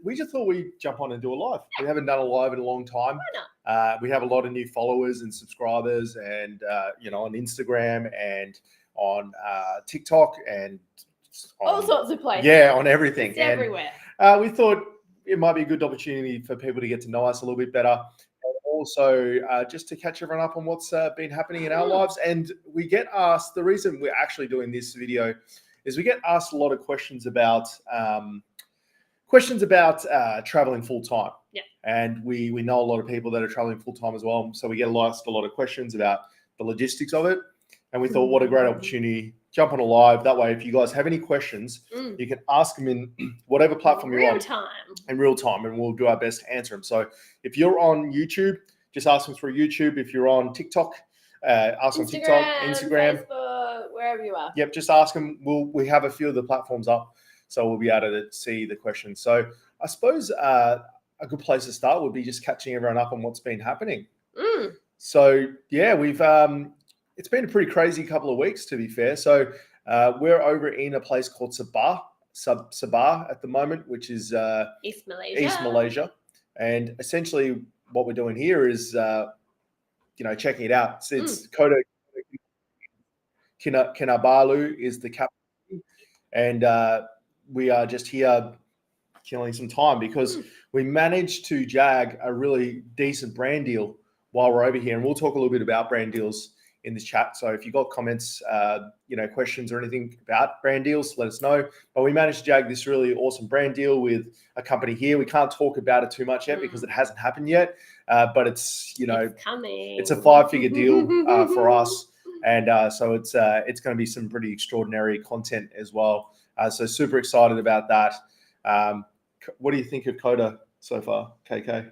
We just thought we'd jump on and do a live. We haven't done a live in a long time. Why not? We have a lot of new followers and subscribers, and on Instagram and on TikTok and all sorts of places. Yeah, on everything. It's everywhere. We thought it might be a good opportunity for people to get to know us a little bit better. And also just to catch everyone up on what's been happening in our lives. And we get asked, the reason we're actually doing this video is we get asked a lot of questions about traveling full time. Yeah. And we know a lot of people that are traveling full time as well. So we get asked a lot of questions about the logistics of it. And we thought, what a great opportunity. Jump on a live. That way, if you guys have any questions, you can ask them in whatever platform you're on. In real time. And we'll do our best to answer them. So if you're on YouTube, just ask them through YouTube. If you're on TikTok, ask on TikTok, Instagram, Facebook, wherever you are. Yep, just ask them. We have a few of the platforms up, so we'll be able to see the questions. So I suppose a good place to start would be just catching everyone up on what's been happening. So yeah, we've it's been a pretty crazy couple of weeks, to be fair. So we're over in a place called Sabah at the moment, which is East Malaysia. East Malaysia. And essentially what we're doing here is, checking it out. So it's Kota Kinabalu is the capital. And we are just here killing some time because we managed to jag a really decent brand deal while we're over here. And we'll talk a little bit about brand deals in this chat. So if you've got comments, questions or anything about brand deals, let us know. But we managed to jag this really awesome brand deal with a company here. We can't talk about it too much yet because it hasn't happened yet. But it's coming. It's a 5-figure deal for us. And so it's going to be some pretty extraordinary content as well. So super excited about that. What do you think of Kota so far, KK?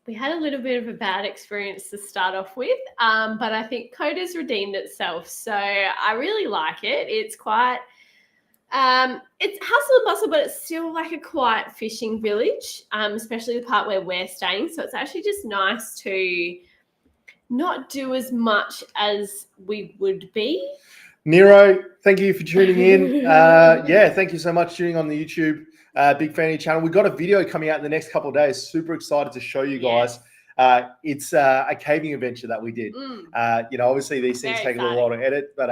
We had a little bit of a bad experience to start off with, but I think Kota's redeemed itself. So I really like it. It's quite, it's hustle and bustle, but it's still like a quiet fishing village, especially the part where we're staying. So it's actually just nice to not do as much as we would be. Nero, thank you for tuning in. Thank you so much for tuning on the YouTube. Big fan of your channel. We've got a video coming out in the next couple of days. Super excited to show you guys. It's a caving adventure that we did. Obviously these things take a little while to edit, but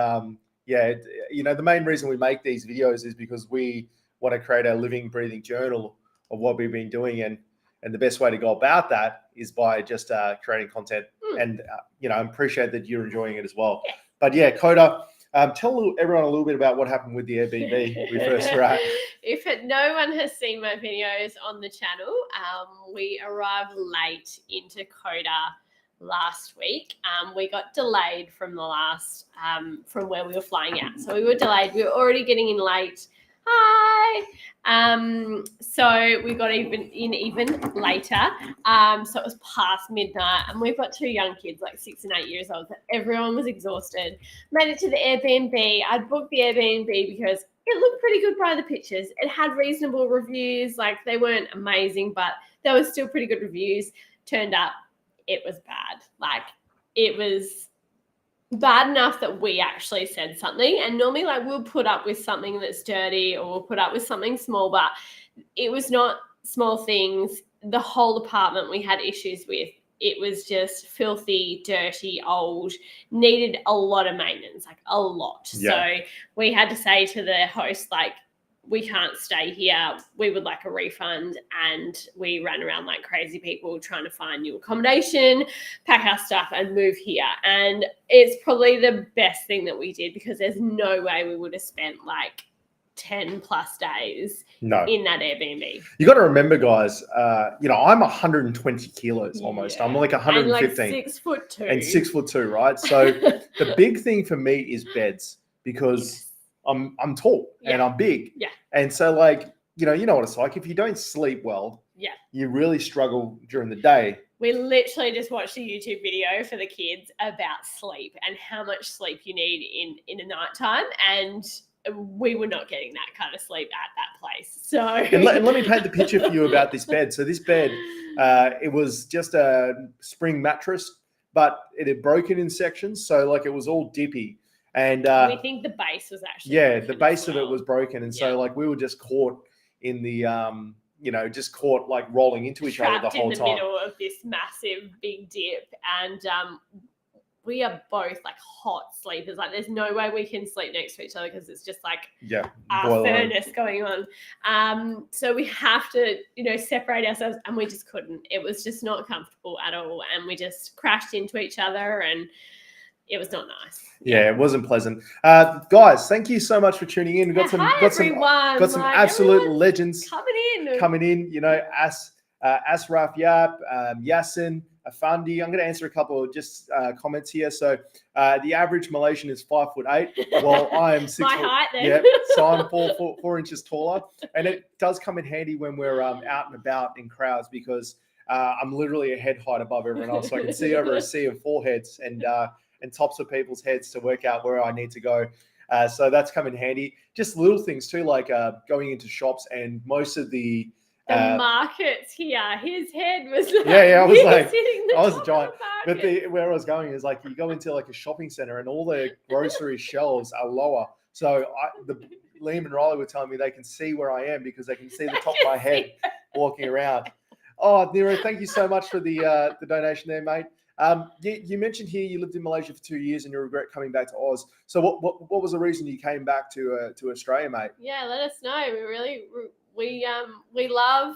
the main reason we make these videos is because we want to create a living, breathing journal of what we've been doing, and the best way to go about that is by just creating content. And I appreciate that you're enjoying it as well. Yeah. But yeah, Kota. Tell everyone a little bit about what happened with the Airbnb we first were at. If no one has seen my videos on the channel, we arrived late into Kota last week. We got delayed from the last, from where we were flying out. So we were delayed. We were already getting in late. Hi. So we got even later. So it was past midnight, and we've got 2 young kids, like 6 and 8 years old. So everyone was exhausted. Made it to the Airbnb. I'd booked the Airbnb because it looked pretty good by the pictures. It had reasonable reviews. Like, they weren't amazing, but there was still pretty good reviews. Turned up, it was bad. Like, it was bad enough that we actually said something. And normally, like, we'll put up with something that's dirty or we'll put up with something small, but it was not small things. The whole apartment we had issues with. It was just filthy, dirty, old, needed a lot of maintenance, like a lot. Yeah. So we had to say to the host, like, we can't stay here. We would like a refund. And we ran around like crazy people trying to find new accommodation, pack our stuff and move here. And it's probably the best thing that we did because there's no way we would have spent like 10 plus days in that Airbnb. You got to remember, guys, I'm 120 kilos almost. I'm like 115. And like 6'2". And 6'2", right? So the big thing for me is beds because I'm tall and I'm big. Yeah. And so like, you know what it's like. If you don't sleep well, you really struggle during the day. We literally just watched a YouTube video for the kids about sleep and how much sleep you need in a nighttime. And we were not getting that kind of sleep at that place. So and let me paint the picture for you about this bed. So this bed, it was just a spring mattress, but it had broken in sections. So like it was all dippy. And we think the base was actually the base of it was broken. And so like we were just caught in the just caught like rolling into each other the Trapped whole in the time. middle of this massive big dip, and we are both like hot sleepers. Like there's no way we can sleep next to each other because it's just like a furnace going on. So we have to, separate ourselves, and we just couldn't. It was just not comfortable at all, and we just crashed into each other, and it was not nice. Yeah, it wasn't pleasant. Guys, thank you so much for tuning in. We've got some absolute legends coming in. Asraf Yap, Yasin, Afandi. I'm going to answer a couple of just comments here. So the average Malaysian is 5'8". Well, I am 6 My foot. height then. Yeah, so I'm 4 inches taller. And it does come in handy when we're out and about in crowds because I'm literally a head height above everyone else. So I can see over a sea of foreheads and tops of people's heads to work out where I need to go. So that's come in handy. Just little things too, like going into shops, and most of the markets here, his head was like, I was like, I was a giant. But where I was going is like you go into like a shopping center and all the grocery shelves are lower. So Liam and Riley were telling me they can see where I am because they can see the top of my head walking around. Oh, Nero, thank you so much for the donation there, mate. You mentioned here you lived in Malaysia for 2 years and you regret coming back to Oz. So what was the reason you came back to Australia, mate? Yeah, let us know. We love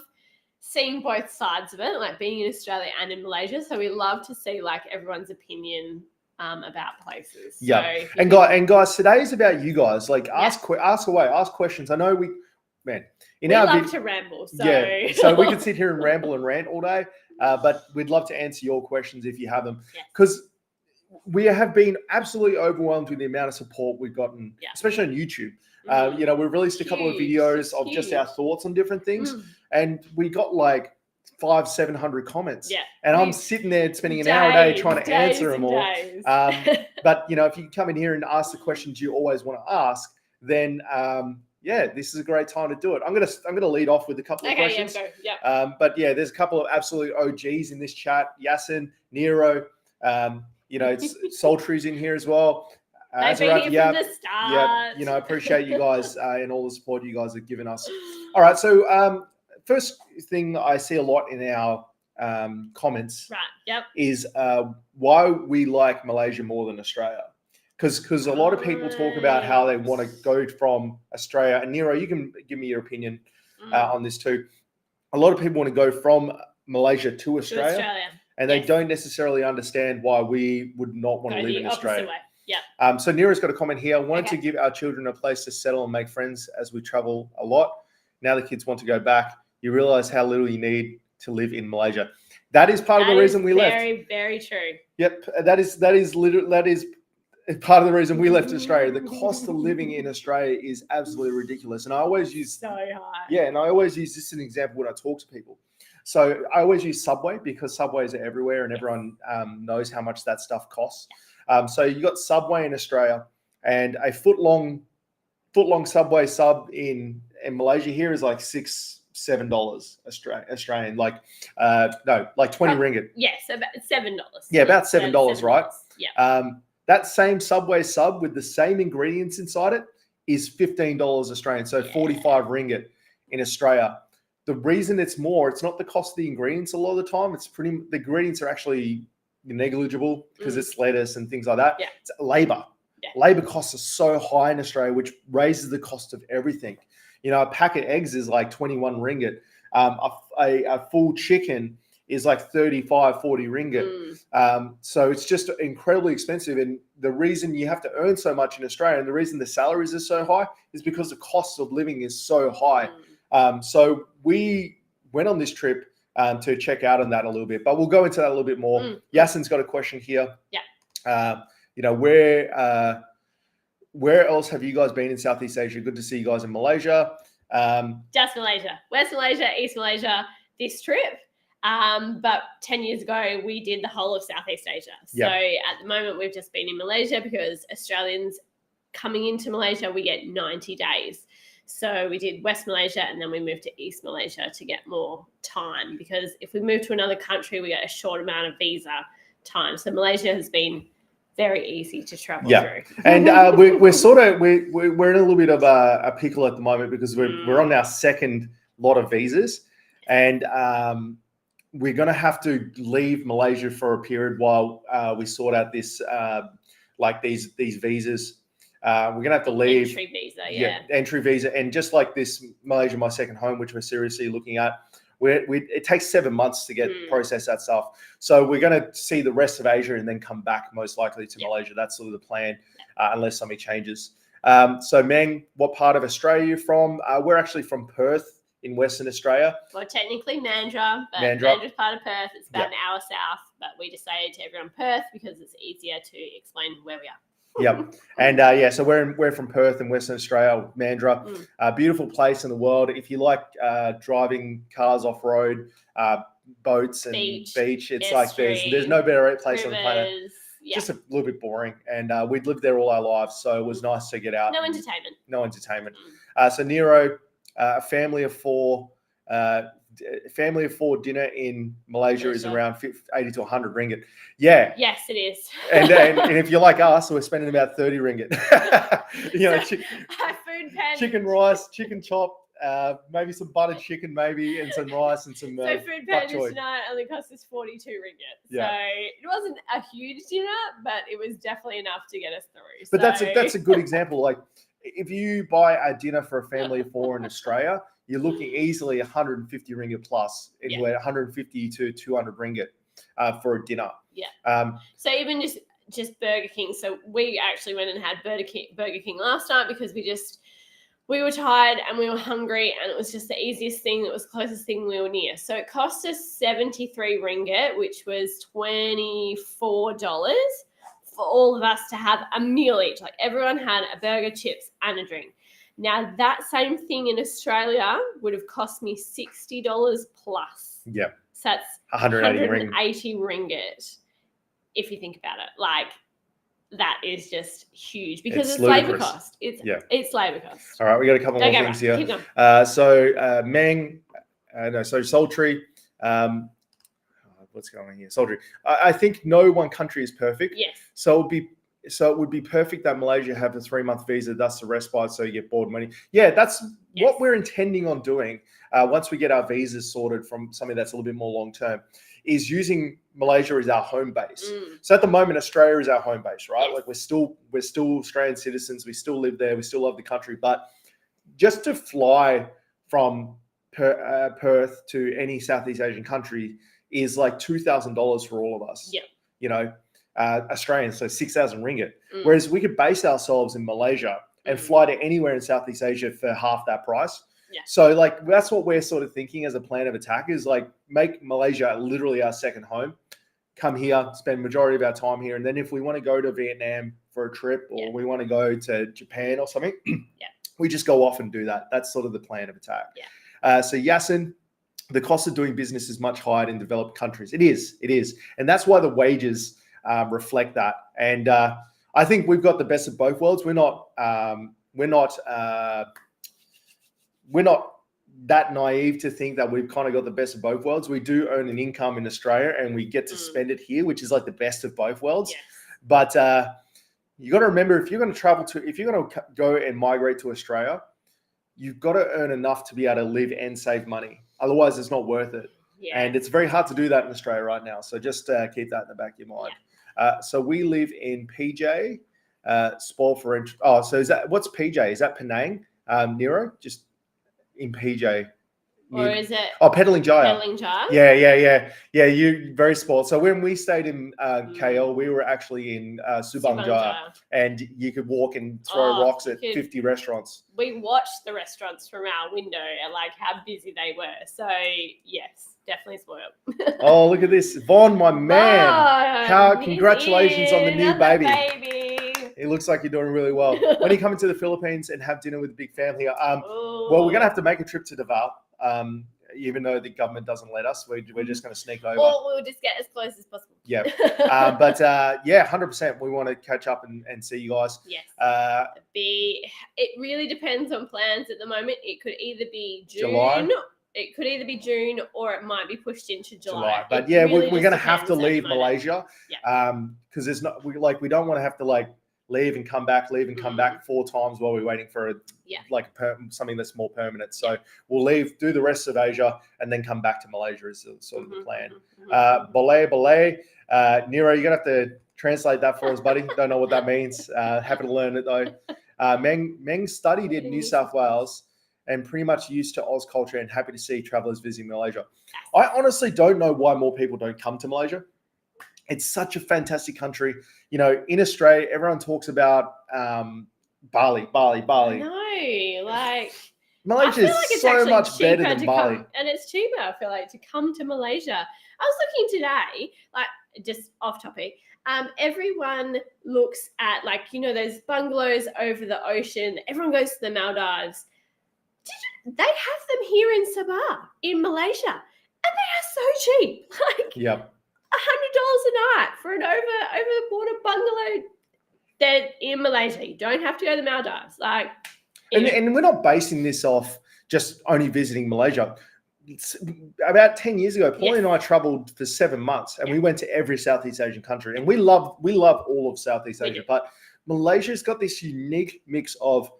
seeing both sides of it, like being in Australia and in Malaysia. So we love to see like everyone's opinion about places. Yeah, so and guys, today is about you guys. Like ask away, ask questions. I know we love to ramble. So so we could sit here and ramble and rant all day. But we'd love to answer your questions if you have them, because we have been absolutely overwhelmed with the amount of support we've gotten, especially on YouTube. We've released a couple of videos of just our thoughts on different things, and we got like 500-700 comments. Yeah, and I'm sitting there spending an hour a day trying to answer them all. But if you come in here and ask the questions you always want to ask, then this is a great time to do it. I'm gonna lead off with a couple of questions. Yeah, go. But there's a couple of absolute OGs in this chat. Yasin, Nero, it's Sultry's in here as well. They've been here from the start. I appreciate you guys and all the support you guys have given us. All right, so first thing I see a lot in our comments is why we like Malaysia more than Australia. Because a lot of people talk about how they want to go from Australia. And Nero, you can give me your opinion on this too. A lot of people want to go from Malaysia to Australia. And they don't necessarily understand why we would not want to live in Australia. Yeah. So Nero's got a comment here. Wanted to give our children a place to settle and make friends as we travel a lot. Now the kids want to go back. You realize how little you need to live in Malaysia. That is part of the reason we left. Very, very true. Yep. That is part of the reason we left Australia. The cost of living in Australia is absolutely ridiculous. And I always use so high. Yeah, and I always use this as an example when I talk to people. So I always use Subway because Subways are everywhere and everyone knows how much that stuff costs. So you got Subway in Australia, and a foot long Subway sub in Malaysia here is like $6-7 Australian, like 20 ringgit. Yes, about $7. Yeah, about $7, right? Yeah. That same Subway sub with the same ingredients inside it is $15 Australian, so 45 ringgit in Australia. The reason it's more, it's not the cost of the ingredients a lot of the time. The ingredients are actually negligible because it's lettuce and things like that. Yeah. It's labor. Yeah. Labor costs are so high in Australia, which raises the cost of everything. A pack of eggs is like 21 ringgit. A full chicken is like 35, 40 ringgit. So it's just incredibly expensive. And the reason you have to earn so much in Australia and the reason the salaries are so high is because the cost of living is so high. So we went on this trip to check out on that a little bit, but we'll go into that a little bit more. Yasin's got a question here. Yeah. Where else have you guys been in Southeast Asia? Good to see you guys in Malaysia. Just Malaysia, West Malaysia, East Malaysia, this trip. But 10 years ago, we did the whole of Southeast Asia. So at the moment, we've just been in Malaysia because Australians coming into Malaysia, we get 90 days. So we did West Malaysia and then we moved to East Malaysia to get more time, because if we move to another country, we get a short amount of visa time. So Malaysia has been very easy to travel Yeah. through. And we're sort of we're in a little bit of a pickle at the moment because we're on our second lot of visas, and we're going to have to leave Malaysia for a period while we sort out this like these visas. We're going to have to leave. Entry visa, entry visa, and just like this Malaysia, my second home, which we're seriously looking at. It takes 7 months to get process that stuff. So we're going to see the rest of Asia and then come back most likely to Malaysia. That's sort of the plan, unless something changes. So Meng, what part of Australia are you from? We're actually from Perth in Western Australia. Well, technically Mandurah, but Mandra's part of Perth. It's about an hour south, but we just say to everyone Perth because it's easier to explain where we are. Yep. And so we're from Perth in Western Australia, Mandurah, beautiful place in the world. If you like driving cars off road, boats and beach, it's like there's no better place on the planet. Just a little bit boring, and we'd lived there all our lives, so it was nice to get out. No entertainment. So Nero, a family of four. Dinner in Malaysia is around 80 to 100 ringgit. Yeah. Yes, it is. and if you're like us, we're spending about 30 ringgit. Food pen. Chicken rice, chicken chop, maybe some buttered chicken, maybe, and some rice and some. So food pen tonight only cost us 42 ringgit. Yeah. So it wasn't a huge dinner, but it was definitely enough to get us through. But that's a good example. Like if you buy a dinner for a family of four in Australia, you're looking easily 150 ringgit plus, anywhere 150 to 200 ringgit for a dinner. Yeah. So even just Burger King. So we actually went and had Burger King last night because we were tired and we were hungry, and it was just the easiest thing. It was the closest thing we were near. So it cost us 73 ringgit, which was $24 for all of us to have a meal each. Like everyone had a burger, chips, and a drink. Now, that same thing in Australia would have cost me $60 plus. Yeah. So that's 180 ringgit, if you think about it. Like, that is just huge because it's labour cost. It's labour cost. All right, we got a couple more things here. Keep going. Meng, sultry. What's going on here? Sultry. I think no one country is perfect. Yes. So it would be perfect that Malaysia have a 3-month visa, thus the respite, so you get board money. Yeah, that's what we're intending on doing once we get our visas sorted from something that's a little bit more long-term, is using Malaysia as our home base. So at the moment, Australia is our home base, right? Like we're still Australian citizens. We still live there. We still love the country. But just to fly from Perth to any Southeast Asian country is like $2,000 for all of us. Yeah. Australian, so 6,000 ringgit. Whereas we could base ourselves in Malaysia and fly to anywhere in Southeast Asia for half that price. Yeah. So like that's what we're sort of thinking as a plan of attack, is like make Malaysia literally our second home. Come here, spend majority of our time here, and then if we want to go to Vietnam for a trip or we want to go to Japan or something, we just go off and do that. That's sort of the plan of attack. Yeah. So Yasin, the cost of doing business is much higher in developed countries. It is, and that's why the wages reflect that. And I think we've got the best of both worlds. We're not that naive to think that we've kind of got the best of both worlds. We do earn an income in Australia and we get to spend it here, which is like the best of both worlds. Yes. But you got to remember, if you're going to go and migrate to Australia, you've got to earn enough to be able to live and save money. Otherwise, it's not worth it. Yeah. And it's very hard to do that in Australia right now. So just keep that in the back of your mind. Yeah. So we live in PJ, spoil for interest. Oh, so what's PJ? Is that Penang, Nero? Just in PJ. Or is it? Oh, Pedaling Jaya. Pedaling Jaya? Yeah, you very spoiled. So when we stayed in KL, we were actually in Subang Jaya, and you could walk and throw rocks at 50 restaurants. We watched the restaurants from our window and like how busy they were. So yes, definitely spoiled. Oh, look at this. Vaughn, my man. Congratulations on the new baby. It looks like you're doing really well. When you come into the Philippines and have dinner with a big family, well, we're going to have to make a trip to Davao. Even though the government doesn't let us, we're just going to sneak over. Or we'll just get as close as possible. Yeah. But 100%. We want to catch up and see you guys. Yes. It really depends on plans at the moment. It could either be June. July. it could either be June or it might be pushed into July. But It yeah, really we're just going to have to depends at the leave moment. Malaysia. Yeah. Because there's not we don't want to have to like leave and come back, Mm. 4 times while we're waiting for Yeah. something that's more permanent. So we'll leave, do the rest of Asia, and then come back to Malaysia is sort of the plan. Belay. Nero, you're gonna have to translate that for us, buddy. Don't know what that means. Happy to learn it though. Meng studied in New South Wales and pretty much used to Oz culture, and happy to see travelers visiting Malaysia. I honestly don't know why more people don't come to Malaysia. It's such a fantastic country. You know, in Australia, everyone talks about Bali. No, like Malaysia is it's so actually much better cheaper than to Bali. come, and it's cheaper. I feel like to come to Malaysia. I was looking today, like just off topic. Everyone looks at like those bungalows over the ocean. Everyone goes to the Maldives. They have them here in Sabah, in Malaysia, and they are so cheap. Like Yep. $100 a night for an over the water bungalow. They're in Malaysia. You don't have to go to the Maldives. Like, and we're not basing this off just only visiting Malaysia. It's about 10 years ago, Pauline and I traveled for 7 months, and we went to every Southeast Asian country, and we love all of Southeast Asia. But Malaysia's got this unique mix of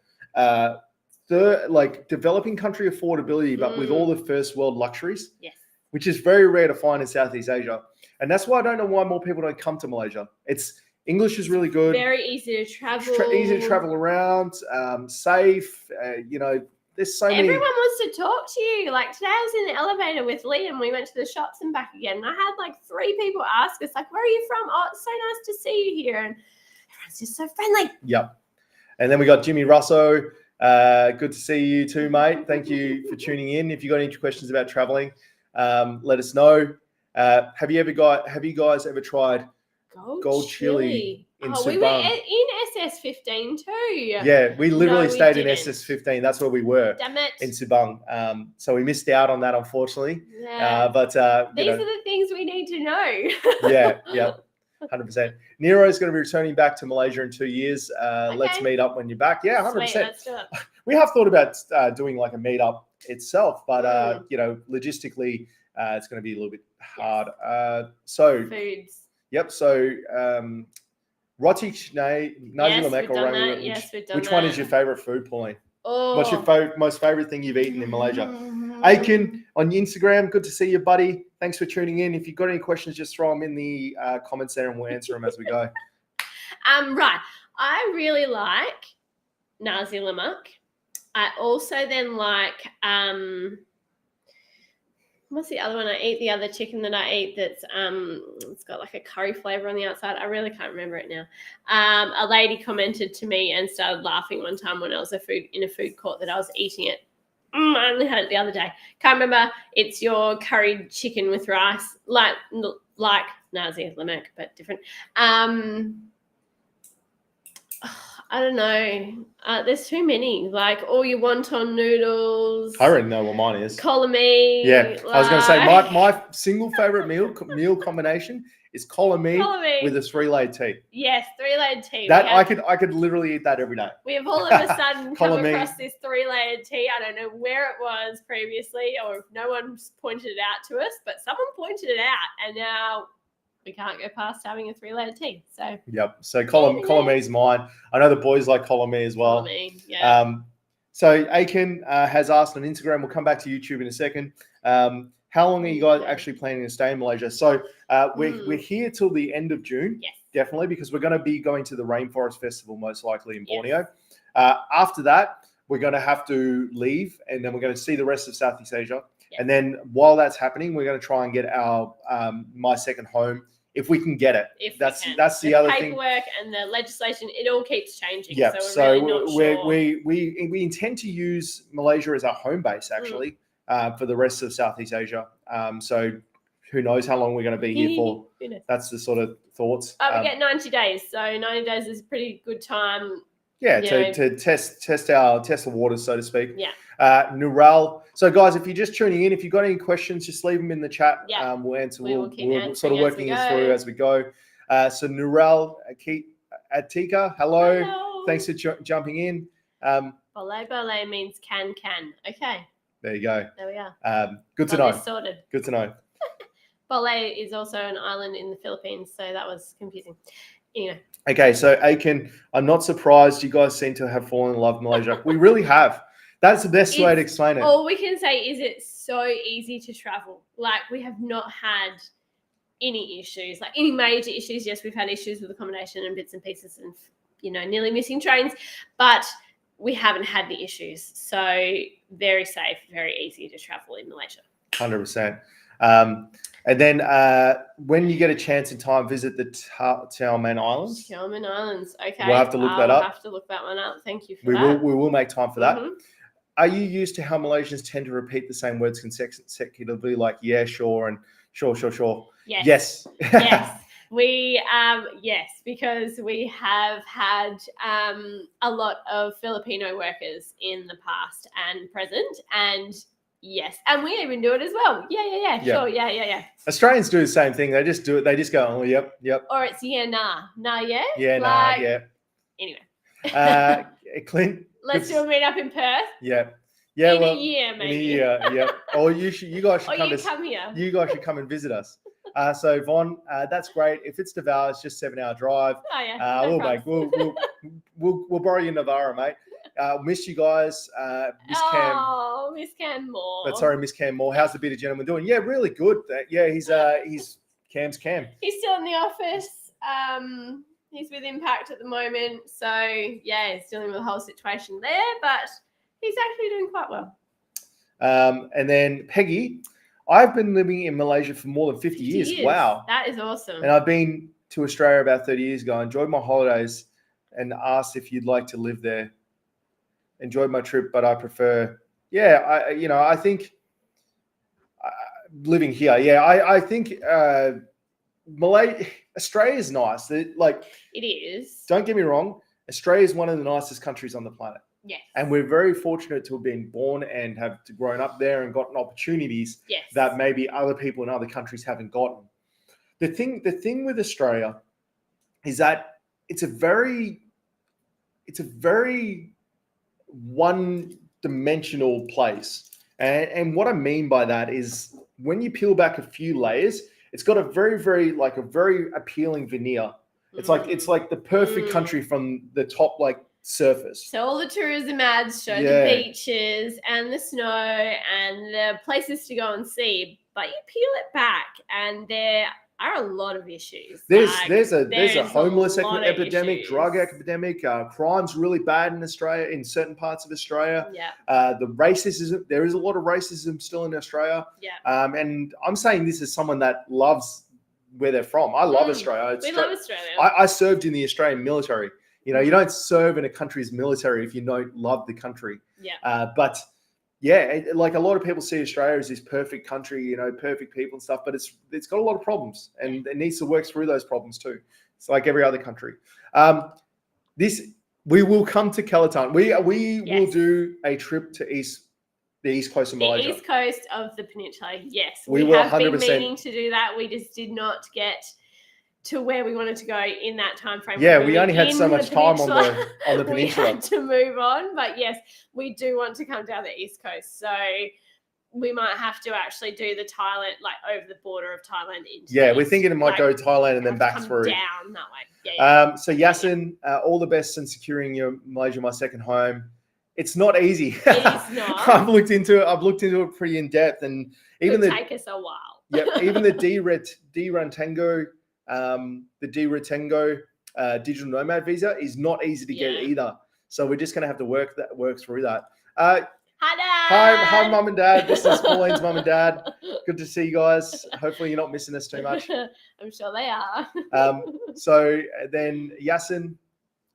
developing country affordability, but with all the first world luxuries. Yes. Which is very rare to find in Southeast Asia. And that's why I don't know why more people don't come to Malaysia. English is really good. Very easy to travel. Easy to travel around, safe. There's so many. Everyone wants to talk to you. Like today I was in the elevator with Liam. We went to the shops and back again. And I had like 3 people ask us, like, where are you from? Oh, it's so nice to see you here. And everyone's just so friendly. Yep. And then we got Jimmy Russo. Good to see you too, mate. Thank you for tuning in. If you got any questions about traveling, let us know. Have you guys ever tried gold chili in Subang? We were in SS15 too. Yeah, we literally stayed in didn't. SS15. That's where we were. Damn it. In Subang. So we missed out on that, unfortunately. Yeah. But these are the things we need to know. yeah. 100%. Nero's going to be returning back to Malaysia in 2 years. Let's meet up when you're back. Yeah, 100%. Sweet, let's do it. We have thought about doing like a meetup itself, but logistically, it's going to be a little bit hard. So foods. Yep. So roti nasi lemak or that. Yes, we've done which that. one is your favorite food, Pauline? Oh. What's your most favorite thing you've eaten in Malaysia? Aiken on Instagram, good to see you, buddy. Thanks for tuning in. If you've got any questions, just throw them in the comments there, and we'll answer them as we go. Right. I really like nasi lemak. I also then like what's the other one I eat? The other chicken that I eat that's it's got like a curry flavor on the outside. I really can't remember it now. A lady commented to me and started laughing one time when I was in a food court that I was eating it. I only had it the other day. Can't remember. It's your curried chicken with rice, like nasi lemak, but different. I don't know. There's too many. Like all your wonton noodles. I already know what mine is. Column-y. Yeah, I was going to say my single favorite meal combination is column-y with a 3-layered tea. Yes, 3-layered tea. That I could literally eat that every day. We have all of a sudden come across this 3-layered tea. I don't know where it was previously, or if no one's pointed it out to us, but someone pointed it out, and now we can't go past having a 3-layered tea. So yep. So column-y is mine. I know the boys like column-y as well. Column-y, yeah. So Aiken has asked on Instagram. We'll come back to YouTube in a second. How long are you guys actually planning to stay in Malaysia? So we're here till the end of June. Yes. Definitely, because we're going to be going to the Rainforest Festival most likely in Borneo. After that, we're going to have to leave, and then we're going to see the rest of Southeast Asia. Yes. And then while that's happening, we're going to try and get our my second home. If we can get it, that's the other thing. Paperwork and the legislation, it all keeps changing. Yeah, so we're really not sure. We intend to use Malaysia as our home base actually for the rest of Southeast Asia. So who knows how long we're going to be here for? That's the sort of thoughts. We get 90 days, so 90 days is a pretty good time. Yeah, to test the waters, so to speak. Yeah. Nural. So, guys, if you're just tuning in, if you've got any questions, just leave them in the chat. Yeah. We'll answer. We'll sort of working this through as we go. So, Nural Atika, hello. Thanks for jumping in. Bole bole means can. Okay. There you go. There we are. Good to Got know. this sorted. Good to know. Bole is also an island in the Philippines, so that was confusing. Anyway. Okay, so Aiken, I'm not surprised you guys seem to have fallen in love with Malaysia. We really have. That's the best way to explain it. All we can say is it's so easy to travel. Like, we have not had any issues, like any major issues. Yes, we've had issues with accommodation and bits and pieces and, nearly missing trains, but we haven't had the issues. So very safe, very easy to travel in Malaysia. 100%. And then when you get a chance in time, visit the Tioman Islands. Tioman Islands, okay. We'll have to look that up. We'll have to look that one up. Thank you for that. We will make time for that. Are you used to how Malaysians tend to repeat the same words consecutively, like yeah, sure, and sure? Yes. Yes. We yes, because we have had a lot of Filipino workers in the past and present, and yes, and we even do it as well. Yeah. Sure, yeah. Australians do the same thing. They just do it. They just go, oh, yep. Or it's yeah, nah, yeah. Yeah, nah, yeah. Anyway. Clint. Let's do a meet up in Perth. Yeah. In a year, maybe. In a year, yeah. Or you guys should come here. You guys should come and visit us. So Von, that's great. If it's Davao, it's just 7-hour drive. Oh yeah. We'll borrow you Navarra, mate. Miss you guys. Miss Cam. Oh, Miss Cam Moore. Sorry, Miss Cam Moore. How's the bearded gentleman doing? Yeah, really good. Yeah, he's Cam's Cam. He's still in the office. He's with Impact at the moment. So yeah, he's dealing with the whole situation there, but he's actually doing quite well. And then Peggy, I've been living in Malaysia for more than 50 years. Wow. That is awesome. And I've been to Australia about 30 years ago. I enjoyed my holidays and asked if you'd like to live there. Enjoyed my trip, but I prefer, I think living here. Yeah, I think Australia is nice. It is. Don't get me wrong. Australia is one of the nicest countries on the planet. Yes. And we're very fortunate to have been born and have grown up there and gotten opportunities that maybe other people in other countries haven't gotten. The thing with Australia is that it's a very one-dimensional place. And what I mean by that is when you peel back a few layers, it's got a very, very very appealing veneer. It's like the perfect country from the top surface. So all the tourism ads show the beaches and the snow and the places to go and see, but you peel it back and there are a lot of issues. There's a homeless epidemic, drug epidemic, crime's really bad in Australia, in certain parts of Australia. Yeah. The racism, there is a lot of racism still in Australia. Yeah. And I'm saying this as someone that loves where they're from. I love Australia. We love Australia. I served in the Australian military. You don't serve in a country's military if you don't love the country. Yeah. But yeah, a lot of people see Australia as this perfect country, perfect people and stuff, but it's got a lot of problems and it needs to work through those problems too. It's like every other country. We will come to Kelantan. We will do a trip to the east coast of Malaysia. The east coast of the peninsula, yes. We will have 100%. been meaning to do that. We just did not get to where we wanted to go in that time frame. Yeah, we only had so much time on the peninsula. We had to move on, but yes, we do want to come down the east coast. So we might have to actually do the Thailand, over the border of Thailand into. Yeah, we're thinking it might go Thailand and then back through. Down that way. Yeah. So Yasin, all the best in securing your Malaysia, my second home. It's not easy. It is not. I've looked into it pretty in depth, and even it take us a while. Even the D-Rantango. The D-Retengo digital nomad visa is not easy to get either. So we're just going to have to work through that. Hi, Dad. Hi, Mum and Dad. This is Pauline's Mum and Dad. Good to see you guys. Hopefully you're not missing us too much. I'm sure they are. So then Yasin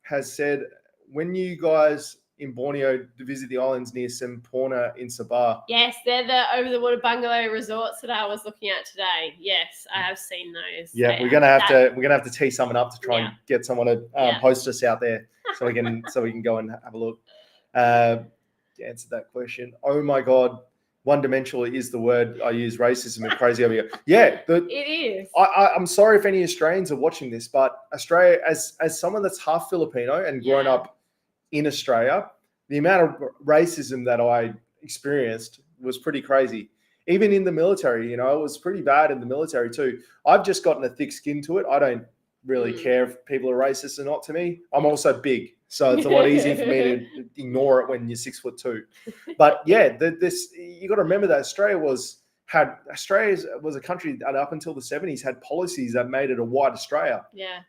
has said, when you guys in Borneo to visit the islands near Sempurna in Sabah. Yes, they're the over-the-water bungalow resorts that I was looking at today. Yes, I have seen those. Yeah, we're gonna have to tee someone up to try and get someone to post us out there so we can go and have a look. To answer that question, oh my God, one-dimensional is the word I use. Racism and crazy over here. Yeah, it is. I'm sorry if any Australians are watching this, but Australia, as someone that's half Filipino and grown up in Australia, the amount of racism that I experienced was pretty crazy. Even in the military, it was pretty bad in the military too. I've just gotten a thick skin to it. I don't really care if people are racist or not to me. I'm also big, so it's a lot easier for me to ignore it when you're 6'2". But yeah, you got to remember that Australia was a country that up until the 70s had policies that made it a white Australia. Yeah.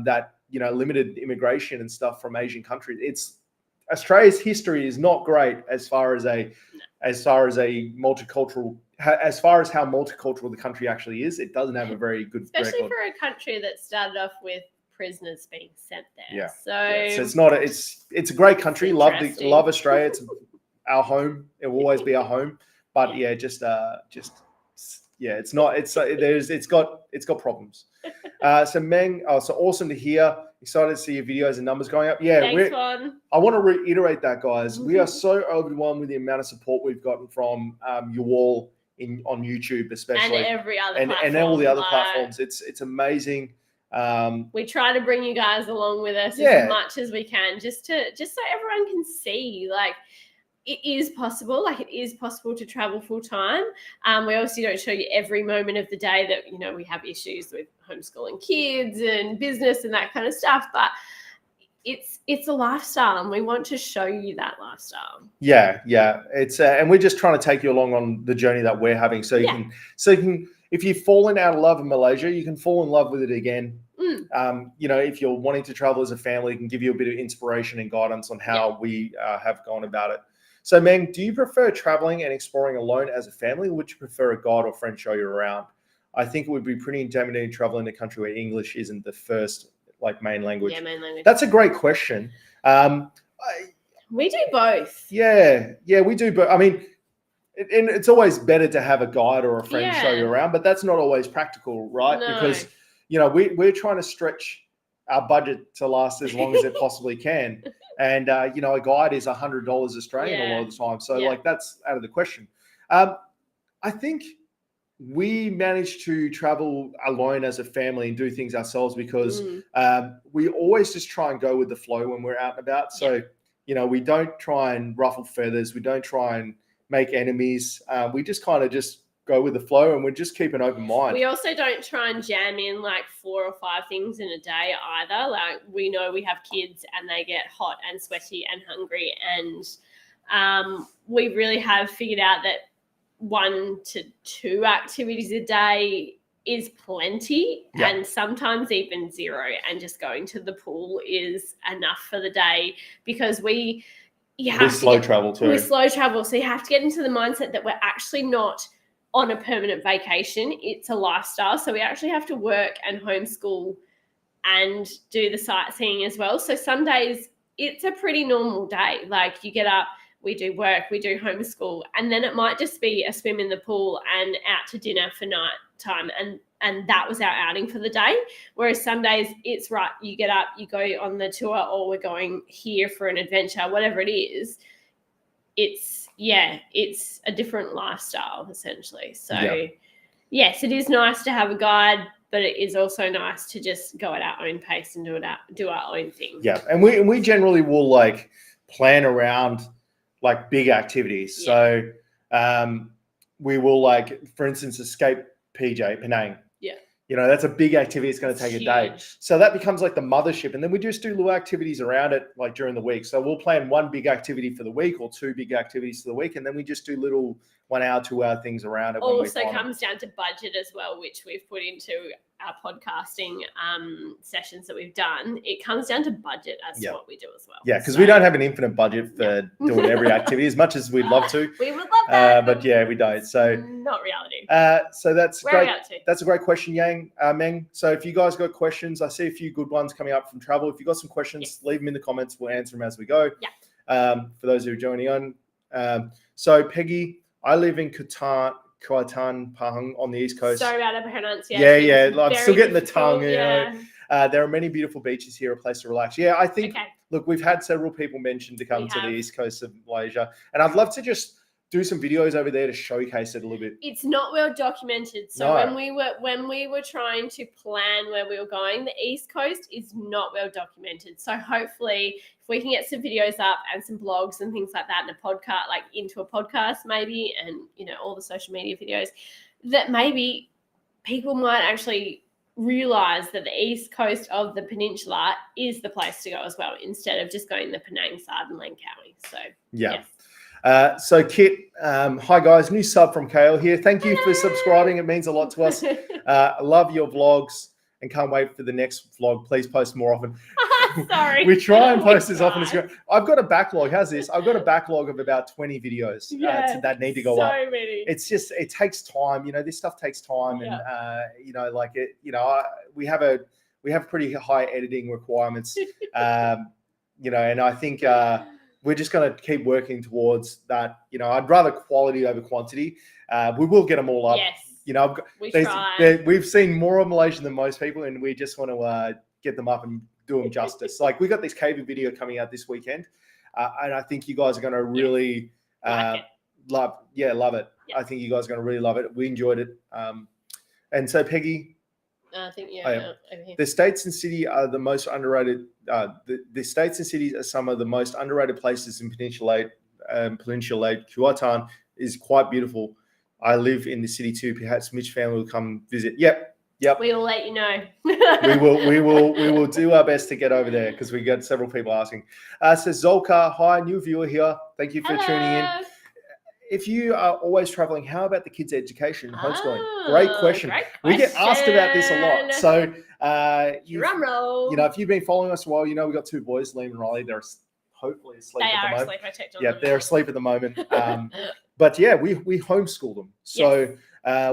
That limited immigration and stuff from Asian countries. Australia's history is not great as far as how multicultural the country actually is. It doesn't have a very good especially record. for a country that started off with prisoners being sent there. Yeah. So it's not. It's a great country. Love Australia. It's our home. It will always be our home. But it's not. It's got problems. So Meng, so awesome to hear. Excited to see your videos and numbers going up. Yeah, thanks, Juan. I want to reiterate that, guys. We are so overwhelmed with the amount of support we've gotten from you all on YouTube, especially, and every other and all the other platforms. It's amazing. We try to bring you guys along with us as much as we can, just so everyone can see, like, it is possible. Like, it is possible to travel full time. We obviously don't show you every moment of the day that, we have issues with homeschooling kids and business and that kind of stuff, but it's a lifestyle, and we want to show you that lifestyle. Yeah. It's and we're just trying to take you along on the journey that we're having, so you can, if you've fallen out of love in Malaysia, you can fall in love with it again. If you're wanting to travel as a family, it can give you a bit of inspiration and guidance on how we have gone about it. So, Meng, do you prefer traveling and exploring alone as a family, or would you prefer a guide or friend show you around? I think it would be pretty intimidating traveling in a country where English isn't the first main language. Yeah, main language. That's a great question. We do both. Yeah, we do. But I mean, and it's always better to have a guide or a friend show you around, but that's not always practical, right? No. Because we're trying to stretch our budget to last as long as it possibly can. And, a guide is $100 Australian a lot of the time. So, that's out of the question. I think we managed to travel alone as a family and do things ourselves because we always just try and go with the flow when we're out and about. So, we don't try and ruffle feathers. We don't try and make enemies. We just kind of just go with the flow, and we just keep an open mind. We also don't try and jam in like 4 or 5 things in a day either. Like, we know we have kids and they get hot and sweaty and hungry, and we really have figured out that 1 to 2 activities a day is plenty, and sometimes even 0, and just going to the pool is enough for the day, because we slow travel, so you have to get into the mindset that we're actually not on a permanent vacation. It's a lifestyle. So we actually have to work and homeschool and do the sightseeing as well. So some days it's a pretty normal day. Like, you get up, we do work, we do homeschool, and then it might just be a swim in the pool and out to dinner for night time. And that was our outing for the day. Whereas some days it's right, you get up, you go on the tour, or we're going here for an adventure, whatever it is. It's a different lifestyle, essentially. So, yes, it is nice to have a guide, but it is also nice to just go at our own pace and do our own thing. Yeah, and we generally will plan around big activities. Yeah. So we will for instance, escape Penang. Yeah. That's a big activity. It's going to take a day. So that becomes the mothership. And then we just do little activities around it during the week. So we'll plan 1 big activity for the week or 2 big activities for the week. And then we just do little 1 hour, 2 hour things around it. Also comes down to budget as well, which we've put into our podcasting sessions that we've done. It comes down to budget as to what we do as well. Yeah, because we don't have an infinite budget for doing every activity as much as we'd love to. We would love that. But we don't. So not reality. So that's great. That's a great question, Meng. So if you guys got questions, I see a few good ones coming up from travel. If you got some questions, leave them in the comments. We'll answer them as we go. Yeah. For those who are joining on. So Peggy, I live in Kuantan, Pahang on the East Coast. Sorry about the pronunciation. Yeah. I'm still getting the tongue. There are many beautiful beaches here, a place to relax. Yeah, I think, look, we've had several people mention to come to the East Coast of Malaysia. And I'd love to just do some videos over there to showcase it a little bit. It's not well documented. So No. when we were trying to plan where we were going, the East Coast is not well documented. So hopefully if we can get some videos up and some blogs and things like that in a podcast, like into a podcast maybe, and all the social media videos, that maybe people might actually realize that the east coast of the peninsula is the place to go as well, instead of just going the Penang side and Langkawi. So yeah. Yes. So Kit, hi guys, new sub from Kale here. Thank you for subscribing. It means a lot to us. I love your vlogs and can't wait for the next vlog. Please post more often. Sorry. We try and post as often as you. I've got a backlog. How's this? I've got a backlog of about 20 videos that need to go up. So many. It's just, it takes time. This stuff takes time, and we have pretty high editing requirements. And I think we're just going to keep working towards that. I'd rather quality over quantity. We will get them all up. Yes. We've seen more of Malaysia than most people, and we just want to get them up and do them justice. Like, we got this caving video coming out this weekend, and I think you guys are going to really love it. Yep. I think you guys are going to really love it. We enjoyed it. And so, Peggy, I think over here. The states and city are the most underrated. The states and cities are some of the most underrated places in Peninsula. Kuantan is quite beautiful. I live in the city too. Perhaps Mitch family will come visit. Yep. We will let you know. we will do our best to get over there, because we got several people asking. So Zolka, hi, new viewer here. Thank you for tuning in. If you are always traveling, how about the kids' education and homeschooling? Great question. We get asked about this a lot. So, drum roll. If you've been following us a while, we've got two boys, Liam and Riley. They're hopefully asleep at the moment. Asleep. I checked on them. They're asleep at the moment. But we homeschool them. So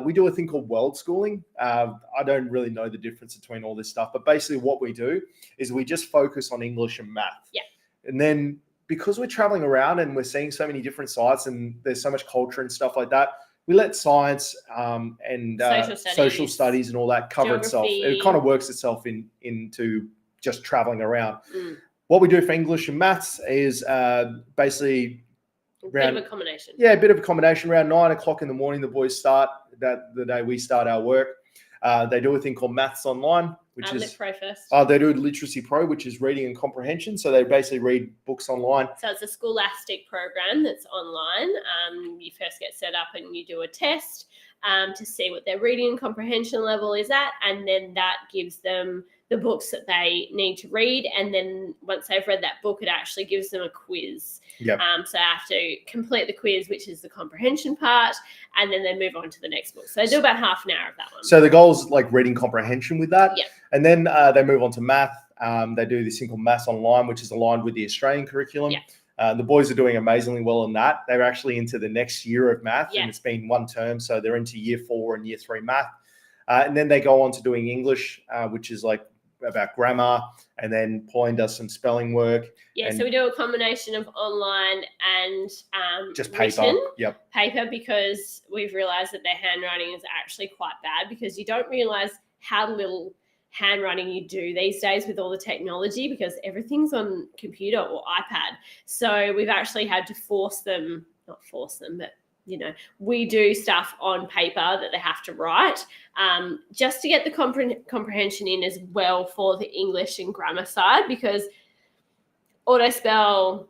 we do a thing called world schooling. I don't really know the difference between all this stuff, but basically what we do is we just focus on English and math. Yeah. And then, because we're traveling around and we're seeing so many different sites and there's so much culture and stuff like that, we let science and social studies and all that cover itself. It kind of works itself into just traveling around. What we do for English and maths is basically a bit of a combination. Yeah, a bit of a combination. Around 9 o'clock in the morning, the boys start. The day we start our work. They do a thing called Maths Online, which is Lit Pro first. They do Literacy Pro, which is reading and comprehension. So they basically read books online. So it's a scholastic program that's online. You first get set up and you do a test to see what their reading and comprehension level is at, and then that gives them the books that they need to read. And then once they've read that book, it actually gives them a quiz. Yep. So they have to complete the quiz, which is the comprehension part, and then they move on to the next book. So they do about half an hour of that one. So the goal is like reading comprehension with that. Yep. And then they move on to math. They do this thing called Maths Online, which is aligned with the Australian curriculum. Yep. The boys are doing amazingly well in that. They're actually into the next year of math, Yep. and it's been one term. So they're into year 4 and year 3 math. And then they go on to doing English, which is like about grammar, and then Pauline does some spelling work. Yeah, so we do a combination of online and just paper. Written Yep. paper, because we've realized that their handwriting is actually quite bad, because you don't realize how little handwriting you do these days with all the technology, because everything's on computer or iPad. So we've actually had to not force them, but we do stuff on paper that they have to write, just to get the comprehension in as well for the English and grammar side, because auto spell,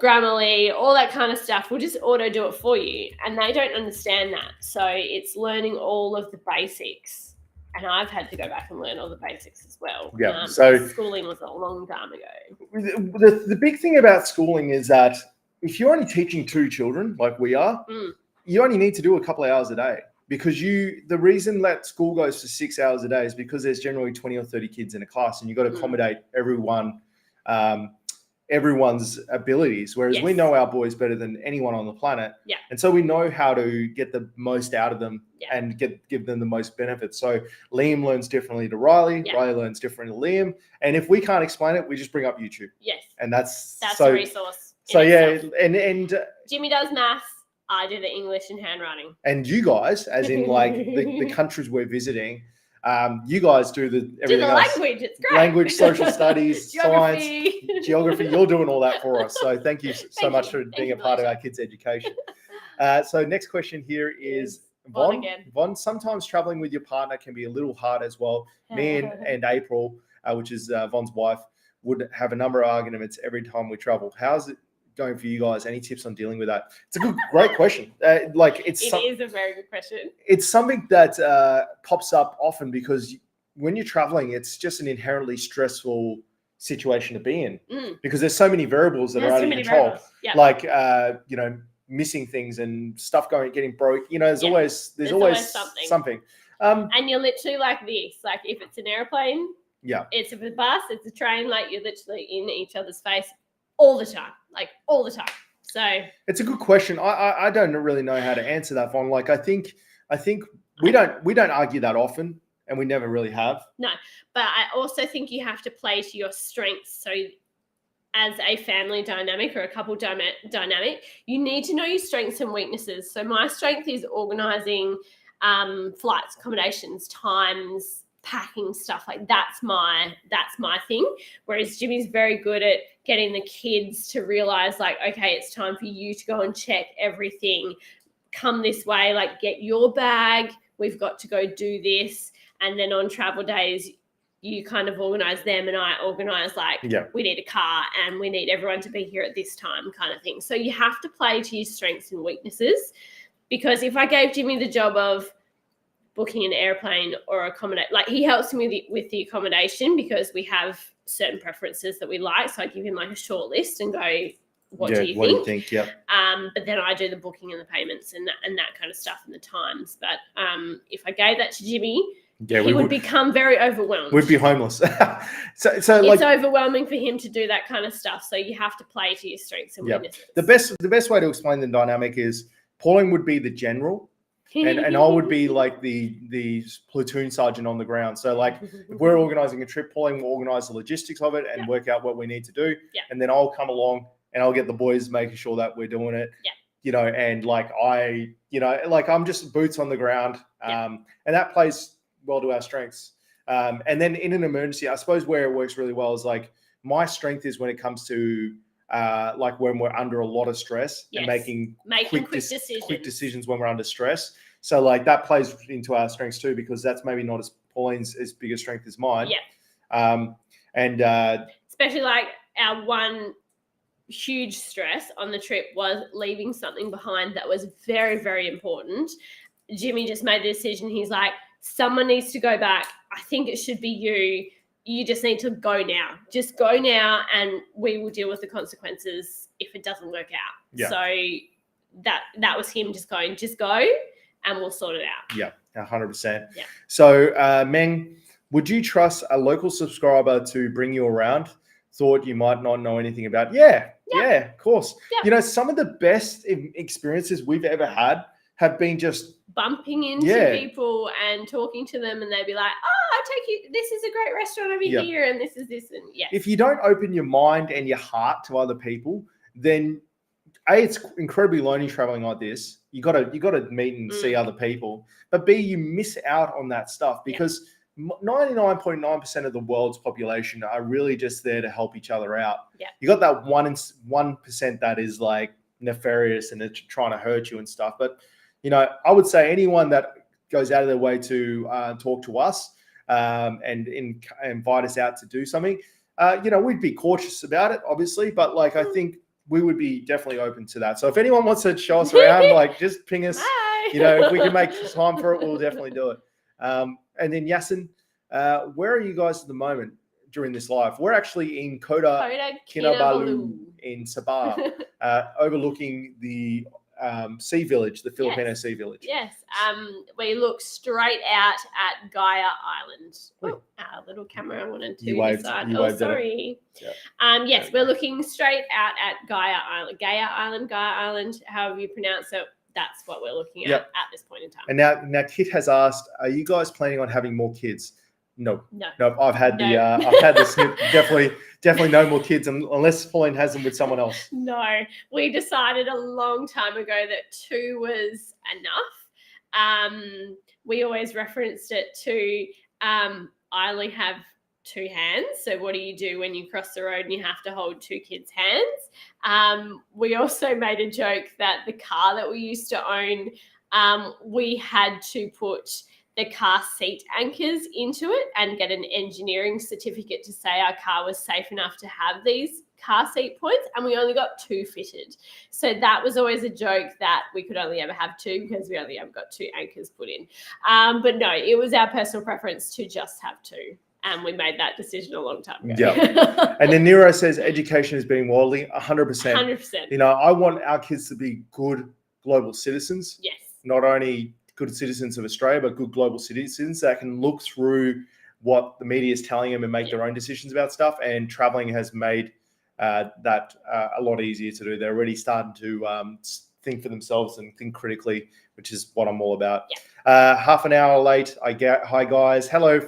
Grammarly, all that kind of stuff will just auto do it for you, and they don't understand that. So it's learning all of the basics, and I've had to go back and learn all the basics as well. Yeah. So schooling was a long time ago. The big thing about schooling is that if you're only teaching 2 children like we are, you only need to do a couple of hours a day, because the reason that school goes for 6 hours a day is because there's generally 20 or 30 kids in a class, and you've got to accommodate everyone's abilities. Whereas we know our boys better than anyone on the planet. Yeah. And so we know how to get the most out of them and give them the most benefits. So Liam learns differently to Riley. Yeah. Riley learns differently to Liam. And if we can't explain it, we just bring up YouTube. Yes. And that's a resource. So and Jimmy does maths. I do the English and handwriting. And you guys, as in like the countries we're visiting, you guys do everything else. Language. It's great. Language, social studies, science, Geography. geography. You're doing all that for us. So thank you so much for being a part of our kids' education. So next question here is Von Von. again. Von, sometimes traveling with your partner can be a little hard as well. Me and April, which is Von's wife, would have a number of arguments every time we travel. How's it going for you guys? Any tips on dealing with that? It's a great question. It is a very good question. It's something that pops up often because when you're traveling, it's just an inherently stressful situation to be in because there's so many variables that are out of your control. Yep. Like missing things and stuff getting broke. There's always something. And you're literally like this. Like if it's an airplane, it's a bus, it's a train. Like you're literally in each other's face all the time. So it's a good question. I don't really know how to answer that, Von. Like I think we don't argue that often. And we never really have. No, but I also think you have to play to your strengths. So as a family dynamic or a couple dynamic, you need to know your strengths and weaknesses. So my strength is organising flights, accommodations, times, packing stuff. Like that's my thing. Whereas Jimmy's very good at getting the kids to realise like, okay, it's time for you to go and check everything. Come this way, like get your bag. We've got to go do this. And then on travel days, you kind of organise them and I organise we need a car and we need everyone to be here at this time kind of thing. So you have to play to your strengths and weaknesses because if I gave Jimmy the job of booking an airplane or accommodate, like he helps me with the accommodation because we have certain preferences that we like. So I give him like a short list and go, what do you think? Yeah. But then I do the booking and the payments and that kind of stuff and the times. But if I gave that to Jimmy, he would become very overwhelmed. We'd be homeless. so it's overwhelming for him to do that kind of stuff. So you have to play to your strengths and weaknesses. The best way to explain the dynamic is Pauline would be the general, and I would be like the platoon sergeant on the ground. So like if we're organising a trip, Pauline will organise the logistics of it and work out what we need to do. Yeah. And then I'll come along and I'll get the boys making sure that we're doing it. Yeah. And like I'm just boots on the ground. And that plays well to our strengths. And then in an emergency, I suppose where it works really well is like my strength is when it comes to like when we're under a lot of stress and making quick decisions when we're under stress. So like that plays into our strengths too, because that's maybe not as Pauline's as big a strength as mine. Yeah. And especially like our one huge stress on the trip was leaving something behind that was very, very important. Jimmy just made the decision. He's like, someone needs to go back. I think it should be you. You just need to go now. Just go now and we will deal with the consequences if it doesn't work out. Yeah. So that was him just going, just go and we'll sort it out. Yeah, 100%. Yeah. So Meng, would you trust a local subscriber to bring you around? Thought you might not know anything about? Yeah, of course. Yeah. Some of the best experiences we've ever had have been just bumping into people and talking to them, and they'd be like, "Oh, I'll take you. This is a great restaurant over here, and this is this." And if you don't open your mind and your heart to other people, then it's incredibly lonely traveling like this. You got to meet and see other people, but B, you miss out on that stuff because 99.9% of the world's population are really just there to help each other out. Yeah. You got that 1% that is like nefarious and they're trying to hurt you and stuff. But I would say anyone that goes out of their way to talk to us and invite us out to do something, we'd be cautious about it, obviously. But like, I think we would be definitely open to that. So if anyone wants to show us around, like just ping us. Bye. If we can make time for it, we'll definitely do it. And then Yasin, where are you guys at the moment during this live? We're actually in Kota Kinabalu in Sabah, overlooking the sea village, the Filipino sea village. Yes. We look straight out at Gaia Island. Oh, our little camera wanted to decide. Oh, sorry. Yeah. Yes, we're looking straight out at Gaia Island, however you pronounce it. That's what we're looking at this point in time. And now Kit has asked, are you guys planning on having more kids? No. I've had the snip. Definitely no more kids unless Pauline has them with someone else. No, we decided a long time ago that 2 was enough. We always referenced it to I only have 2 hands. So what do you do when you cross the road and you have to hold 2 kids' hands? We also made a joke that the car that we used to own, we had to put the car seat anchors into it and get an engineering certificate to say our car was safe enough to have these car seat points, and we only got 2 fitted. So that was always a joke that we could only ever have 2 because we only ever got 2 anchors put in. But no, it was our personal preference to just have 2. And we made that decision a long time ago. Yeah. And then Nero says education is being worldly. 100%. 100%. You know, I want our kids to be good global citizens. Yes. Not only good citizens of Australia, but good global citizens that can look through what the media is telling them and make their own decisions about stuff. And traveling has made that a lot easier to do. They're already starting to think for themselves and think critically, which is what I'm all about. Yeah. Half an hour late. Hi guys. Hello,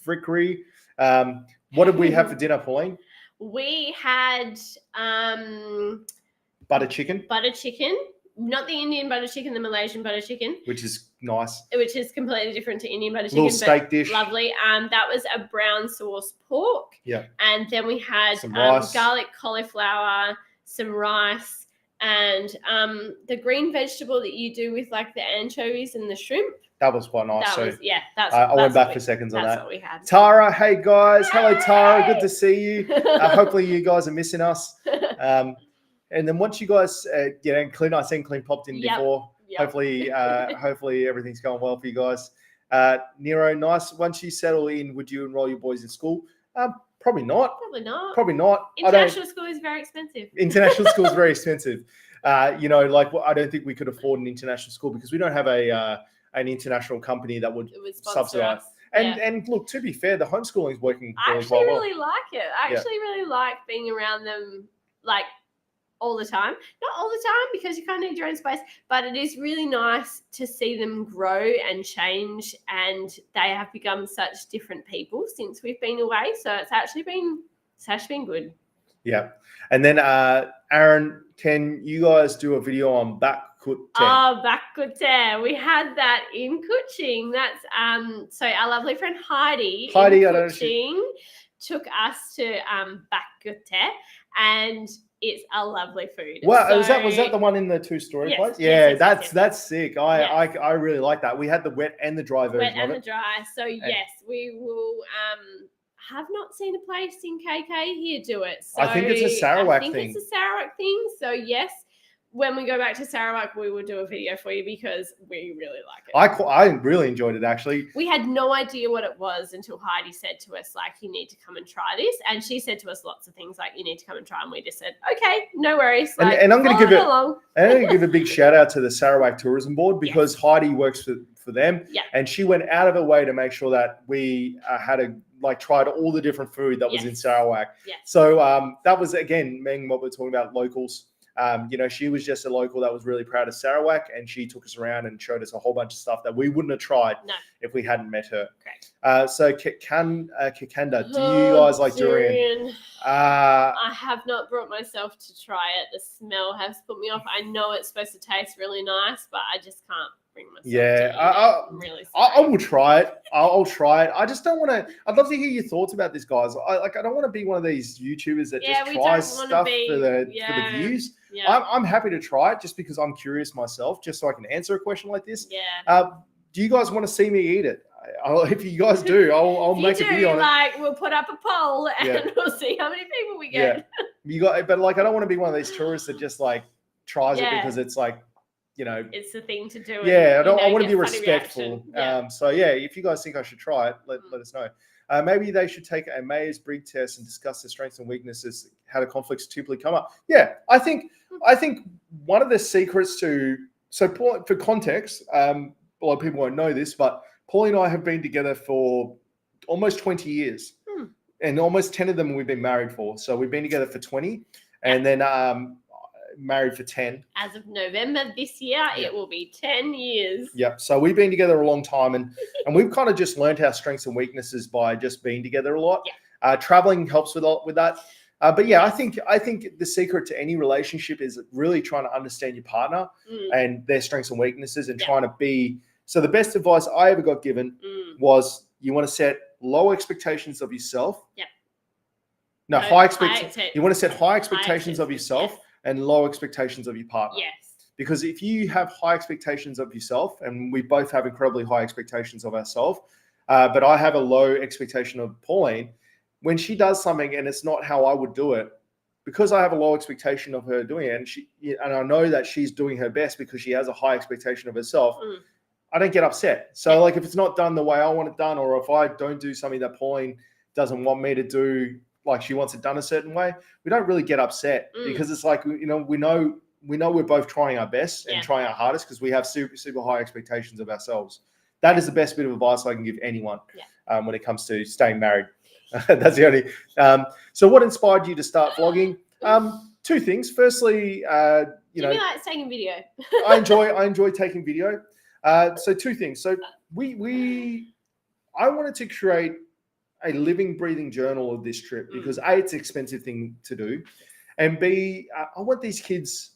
Frickery. What did we have for dinner, Pauline? We had Butter chicken. Butter chicken. Not the Indian butter chicken, the Malaysian butter chicken. Which is nice. Which is completely different to Indian butter chicken. Little steak dish. Lovely. That was a brown sauce pork. Yeah. And then we had some rice. Garlic cauliflower, some rice, and the green vegetable that you do with like the anchovies and the shrimp. That was quite nice. I went back for seconds on that. That's what we had. Tara, hey guys. Yay! Hello, Tara. Good to see you. Hopefully you guys are missing us. And then once you guys, Clint, I seen Clint popped in before. Yep. Hopefully everything's going well for you guys. Nero, nice. Once you settle in, would you enroll your boys in school? Probably not. Probably not. International school is very expensive. International school is very expensive. I don't think we could afford an international school because we don't have an international company that would subsidize. And look, to be fair, the homeschooling is working I really actually quite well. really like it. I actually really like being around them, like, all the time. Not all the time because you kind of need your own space, but it is really nice to see them grow and change, and they have become such different people since we've been away. So it's actually been good. Yeah. And then Aaron, can you guys do a video on back kut te? Oh, back kut te. We had that in Kuching. That's so our lovely friend Heidi in Kuching took us to back kut te, and it's a lovely food. Wow, so, was that the one in the 2-story place? Yeah, that's sick. I really like that. We had the wet and the dry version. Wet and the dry. So yes, we will. Have not seen a place in KK here do it. So I think it's a Sarawak thing. It's a Sarawak thing. So yes, when we go back to Sarawak, we will do a video for you because we really like it. I really enjoyed it, actually. We had no idea what it was until Heidi said to us, like, you need to come and try this. And she said to us lots of things like, you need to come and try. And we just said, okay, no worries. Like, and I'm going to give a big shout out to the Sarawak Tourism Board because Heidi works for them. Yeah. And she went out of her way to make sure that we tried all the different food that was in Sarawak. Yes. So that was, again, what we're talking about, locals. She was just a local that was really proud of Sarawak, and she took us around and showed us a whole bunch of stuff that we wouldn't have tried if we hadn't met her. Correct. So Kikanda, do you guys like durian? I have not brought myself to try it. The smell has put me off. I know it's supposed to taste really nice, but I just can't bring myself to it. I will try it. I'll try it. I just don't want to. I'd love to hear your thoughts about this, guys. I don't want to be one of these YouTubers that just tries stuff for the views. Yeah. I'm happy to try it just because I'm curious myself, just so I can answer a question like this. Yeah. Do you guys want to see me eat it? If you guys do, I'll make a video on it. We'll put up a poll and we'll see how many people we get. Yeah. But I don't want to be one of these tourists that just tries it because it's like, it's the thing to do. Yeah, I want to be respectful. If you guys think I should try it, let us know. Maybe they should take a Myers-Briggs test and discuss their strengths and weaknesses, how the conflicts typically come up. Yeah, I think one of the secrets for context, a lot of people won't know this, but Paulie and I have been together for almost 20 years, and almost 10 of them we've been married for. So we've been together for 20, and then married for 10. As of November this year, it will be 10 years. Yep. So we've been together a long time, and we've kind of just learned our strengths and weaknesses by just being together a lot. Yeah. Traveling helps with that. But yeah, I think the secret to any relationship is really trying to understand your partner and their strengths and weaknesses, and trying to be. So the best advice I ever got given was you want to set low expectations of yourself. Yep. No, No, high expectations. You want to set high expectations of expectations, yourself yes. and low expectations of your partner. Yes. Because if you have high expectations of yourself, and we both have incredibly high expectations of ourselves, but I have a low expectation of Pauline, when she does something and it's not how I would do it, because I have a low expectation of her doing it, and I know that she's doing her best because she has a high expectation of herself, I don't get upset. So like if it's not done the way I want it done, or if I don't do something that Pauline doesn't want me to do, like she wants it done a certain way, we don't really get upset because it's like, we know we're both trying our best and trying our hardest because we have super, super high expectations of ourselves. That is the best bit of advice I can give anyone when it comes to staying married. That's the only. So what inspired you to start vlogging? Two things. Firstly, Jimmy likes taking video. I enjoy taking video. So two things. So I wanted to create a living, breathing journal of this trip because A, it's an expensive thing to do, and B, I want these kids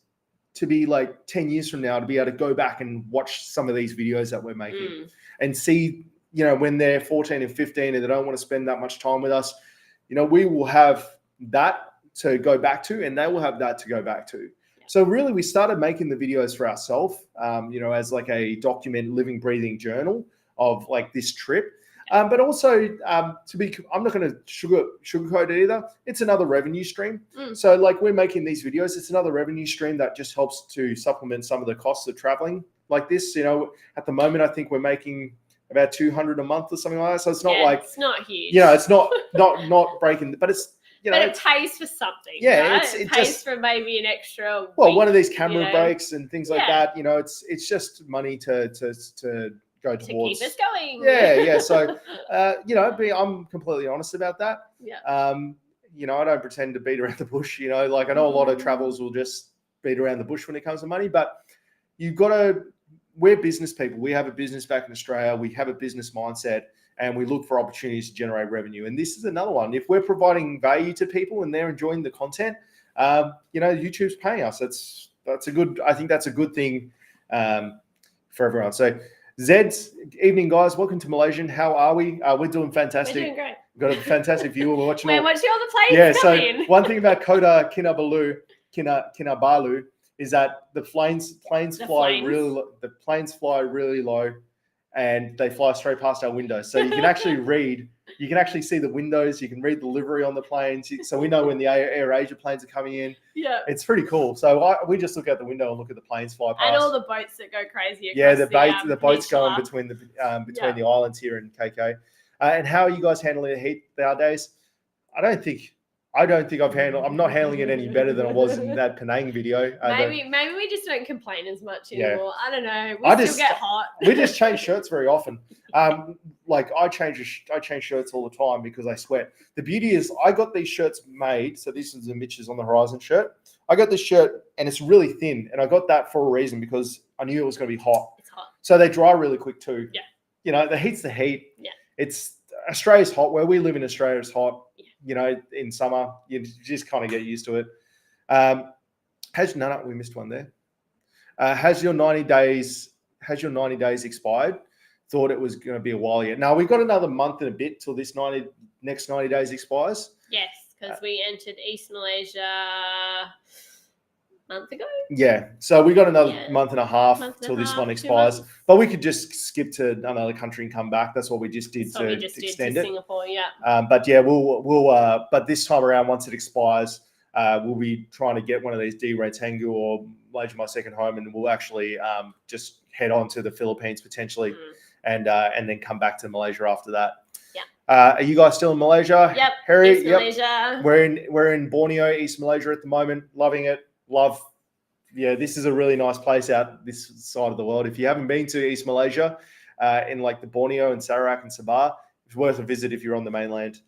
to be like 10 years from now to be able to go back and watch some of these videos that we're making and see, when they're 14 and 15 and they don't want to spend that much time with us, we will have that to go back to and they will have that to go back to. So really we started making the videos for ourselves, as like a document, living, breathing journal of like this trip. But also, I'm not going to sugarcoat it either. It's another revenue stream. So like we're making these videos, it's another revenue stream that just helps to supplement some of the costs of traveling like this. At the moment, I think we're making about $200 a month or something like that. So it's not like, it's not huge. It's not breaking, but it's, but it pays for something. Yeah. Right? It pays for maybe an extra well, week, one of these camera breaks and things like that, it's just money to go towards. To keep us going. Yeah. So, I'm completely honest about that. Yeah. I don't pretend to beat around the bush. Like I know a lot of travels will just beat around the bush when it comes to money, but we're business people. We have a business back in Australia. We have a business mindset and we look for opportunities to generate revenue. And this is another one. If we're providing value to people and they're enjoying the content, YouTube's paying us. I think that's a good thing for everyone. So Zed's evening, guys. Welcome to Malaysian. How are we? We're doing fantastic. We're doing great. We've got a fantastic view. We're watching all the planes coming. So one thing about Kota Kinabalu is that the planes fly really low and they fly straight past our windows. So you can actually see the windows. You can read the livery on the planes. So we know when the Air Asia planes are coming in. Yeah. It's pretty cool. So we just look out the window and look at the planes fly past. And all the boats that go crazy across the boats Peninsula. going between the islands here in KK. And how are you guys handling the heat nowadays? I don't think I'm not handling it any better than I was in that Penang video. Maybe we just don't complain as much anymore. I don't know. We still get hot. We just change shirts very often. Like I change shirts all the time because I sweat. The beauty is I got these shirts made. So this is the Mitch's on the Horizon shirt. I got this shirt and it's really thin, and I got that for a reason because I knew it was going to be hot. It's hot. So they dry really quick too. Yeah. The heat's the heat. Yeah. Australia's hot. Where we live in Australia is hot. Yeah. In summer, you just kind of get used to it. We missed one there. Has your 90 days expired? Thought it was going to be a while yet. No, we've got another month and a bit till this next 90 days expires. Yes, because we entered East Malaysia a month ago. Yeah, so we got another month and a half till this one expires. But we could just skip to another country and come back. That's what we just did to extend it. Singapore, but this time around, once it expires, we'll be trying to get one of these D-rates Hangul or Malaysia My Second Home, and we'll actually just head on to the Philippines potentially, and then come back to Malaysia after that. Yeah. Are you guys still in Malaysia? Yep. Harry, East Malaysia. We're in Borneo, East Malaysia at the moment. Loving it. This is a really nice place out this side of the world. If you haven't been to East Malaysia, in like the Borneo and Sarawak and Sabah, it's worth a visit if you're on the mainland.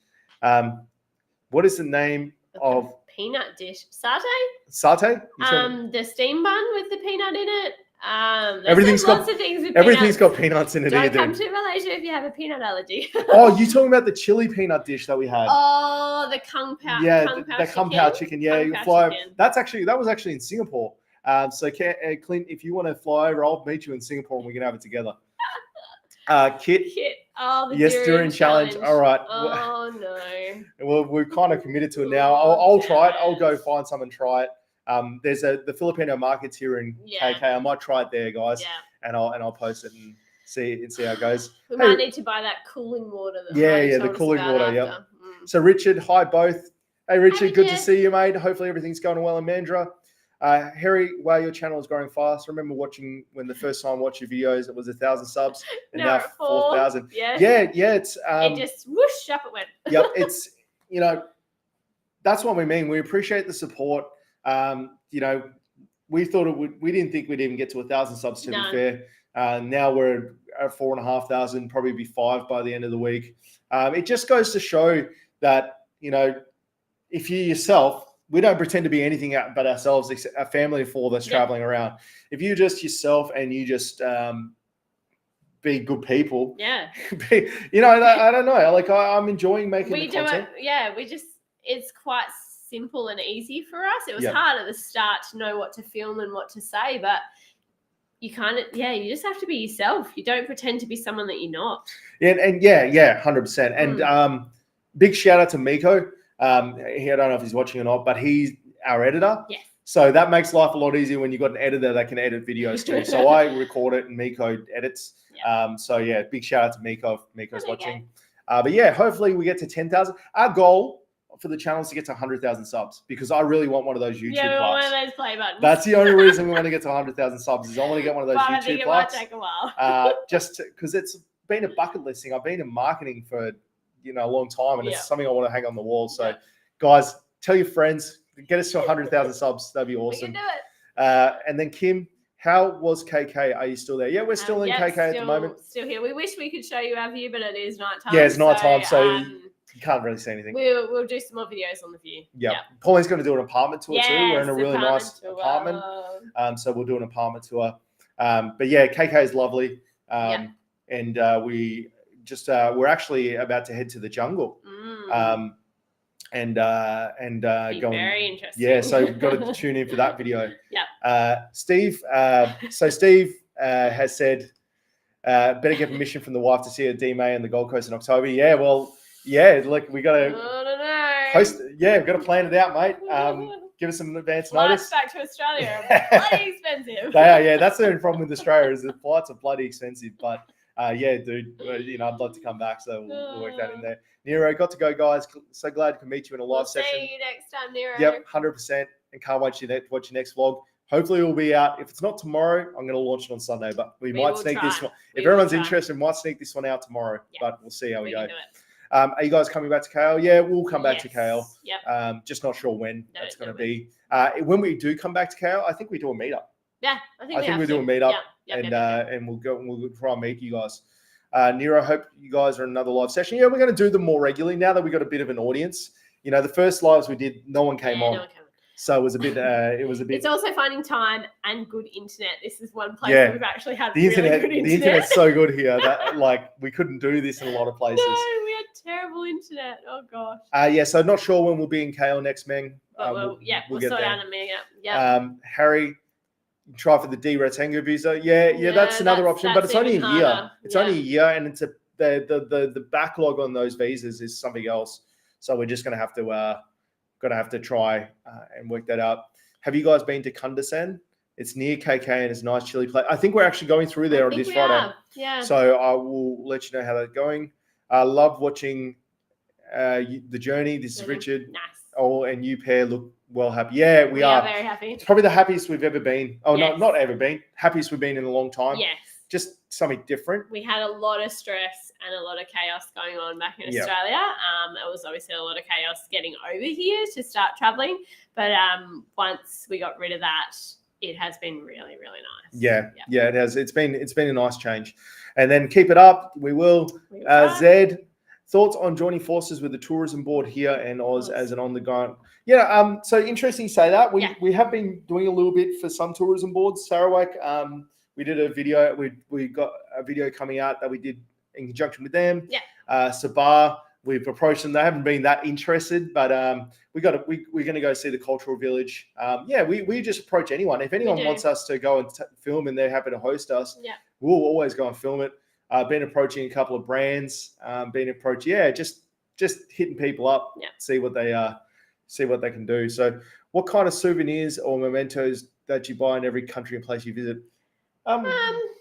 What is the name of peanut dish? Satay? Satay? The steam bun with the peanut in it. Everything's got lots of things with everything's got peanuts in it. Don't come to Malaysia if you have a peanut allergy. Oh, you talking about the chili peanut dish that we had? Oh, the kung pao. Yeah, the kung pao chicken. Yeah, you fly. That was actually in Singapore. So Clint, if you want to fly over, I'll meet you in Singapore and we can have it together. Kit. Oh, the yes, durian challenge. All right. Oh no. Well, we're kind of committed to it now. I'll try it. I'll go damn it. find some and try it. There's the Filipino markets here in Yeah. KK. I might try it there, guys, Yeah. and I'll post it and see how it goes. We Hey, might need to buy that cooling water that Yeah, Heidi the told us cooling about water. after. Yep. Mm. So Richard, hi both. Hey Richard, good to Richard. see you, mate. Hopefully everything's going well in Mandurah. Harry, wow, your channel is growing fast. I remember watching when the first time I watched your videos, it was 1,000 subs, and now 4,000. Yeah. Yeah, it's it just whoosh up it went. Yep, it's that's what we mean. We appreciate the support. We thought we didn't think we'd even get to 1,000 subs, to be fair. Now we're at 4,500, probably be 5 by the end of the week. It just goes to show that, if you yourself, we don't pretend to be anything but ourselves, except a family of 4 that's traveling around. If you just yourself and you just be good people. Yeah. I don't know. Like I'm enjoying making the content. It's quite simple and easy for us. It was hard at the start to know what to film and what to say, but you you just have to be yourself. You don't pretend to be someone that you're not. Yeah, 100%. And big shout out to Miko. I don't know if he's watching or not, but he's our editor. Yes. So that makes life a lot easier when you've got an editor that can edit videos too. So I record it and Miko edits. Big shout out to Miko if Miko's watching. But hopefully we get to 10,000. Our goal for the channel is to get to 100,000 subs, because I really want one of those YouTube we plaques. want one of those play buttons. That's the only reason we want to get to 100,000 subs, is I want to get one of those I YouTube think plaques. it might take a while. Just because it's been a bucket list thing. I've been in marketing for a long time, and it's something I want to hang on the wall. So, guys, tell your friends, get us to 100,000 subs. That'd be awesome. We can do it. And then Kim, how was KK? Are you still there? Yeah, we're still in KK at the moment. Still here. We wish we could show you our view, but it is nighttime. Yeah, it's nighttime, so you can't really see anything. We'll do some more videos on the view. Yeah. Pauline's going to do an apartment tour too. We're in a really nice apartment. So we'll do an apartment tour. But yeah, KK is lovely. And we just we're actually about to head to the jungle. Very interesting. Yeah, so we've got to tune in for that video. Yeah. Steve. Steve has said better get permission from the wife to see a D-May in the Gold Coast in October. Yeah, well, like we got to post. Yeah, we've got to plan it out, mate. Give us some advance notice. Flights back to Australia are bloody expensive. They are, yeah. That's the only problem with Australia, is the flights are bloody expensive. But dude, I'd love to come back, so we'll work that in there. Nero, got to go, guys. So glad to meet you in a live session. See you next time, Nero. Yep, 100%. And can't wait to watch your next vlog. Hopefully it will be out. If it's not tomorrow, I'm going to launch it on Sunday, but we might sneak this one. If everyone's interested, we might sneak this one out tomorrow, but we'll see how we go. Are you guys coming back to KL? Yeah, we'll come back to KL. Yep. Just not sure when that's going to be. When we do come back to KL, I think we do a meetup. Yeah, I think we do a meetup, and we'll try and meet you guys. Nero, hope you guys are in another live session. Yeah, we're going to do them more regularly now that we got a bit of an audience. The first lives we did, no one came on. So it was a bit. It's also finding time and good internet. This is one place where we've actually had the internet. Really good the internet's so good here that we couldn't do this in a lot of places. No, we had terrible internet. Oh gosh. So not sure when we'll be in KL next, Meng. We'll sort out a meeting. Yeah. Harry, try for the D-Red Tango visa. Yeah, that's another option, but it's only a year. It's only a year, and it's the backlog on those visas is something else. So we're just gonna have to try and work that out. Have you guys been to Kundasan? It's near KK and it's a nice chilly place. I think we're actually going through there on this Friday. Yeah. So I will let you know how that's going. I love watching the journey. This is Richard. Nice. Oh, and you pair look well happy. Yeah, we are very happy. It's probably the happiest we've ever been. Oh, no, not ever been. Happiest we've been in a long time. Yes. Just something different. We had a lot of stress and a lot of chaos going on back in Australia. It was obviously a lot of chaos getting over here to start traveling. But once we got rid of that, it has been really, really nice. Yeah, it has. It's been a nice change. And then keep it up. We will. Zed, thoughts on joining forces with the tourism board here and Oz as an on the go? Yeah. So interesting you say that. We have been doing a little bit for some tourism boards. Sarawak. We did a video. We got a video coming out that we did in conjunction with them. Yeah. Sabah, we've approached them. They haven't been that interested, but we're going to go see the cultural village. We just approach anyone. If anyone wants us to go and film and they're happy to host us, we'll always go and film it. been approaching a couple of brands, just hitting people up, see what they can do. So what kind of souvenirs or mementos that you buy in every country and place you visit?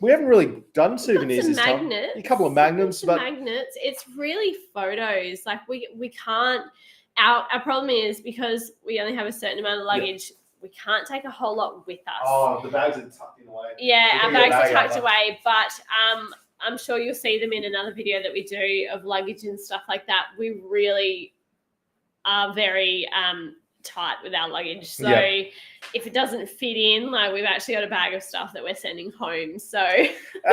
We haven't really done souvenirs this time. A couple of magnets, but magnets. It's really photos. Like we can't. Our problem is because we only have a certain amount of luggage. We can't take a whole lot with us. Oh, the bags are tucked away. Yeah, our bags are tucked away, but I'm sure you'll see them in another video that we do of luggage and stuff like that. We really are very tight with our luggage. So if it doesn't fit in, like we've actually got a bag of stuff that we're sending home. So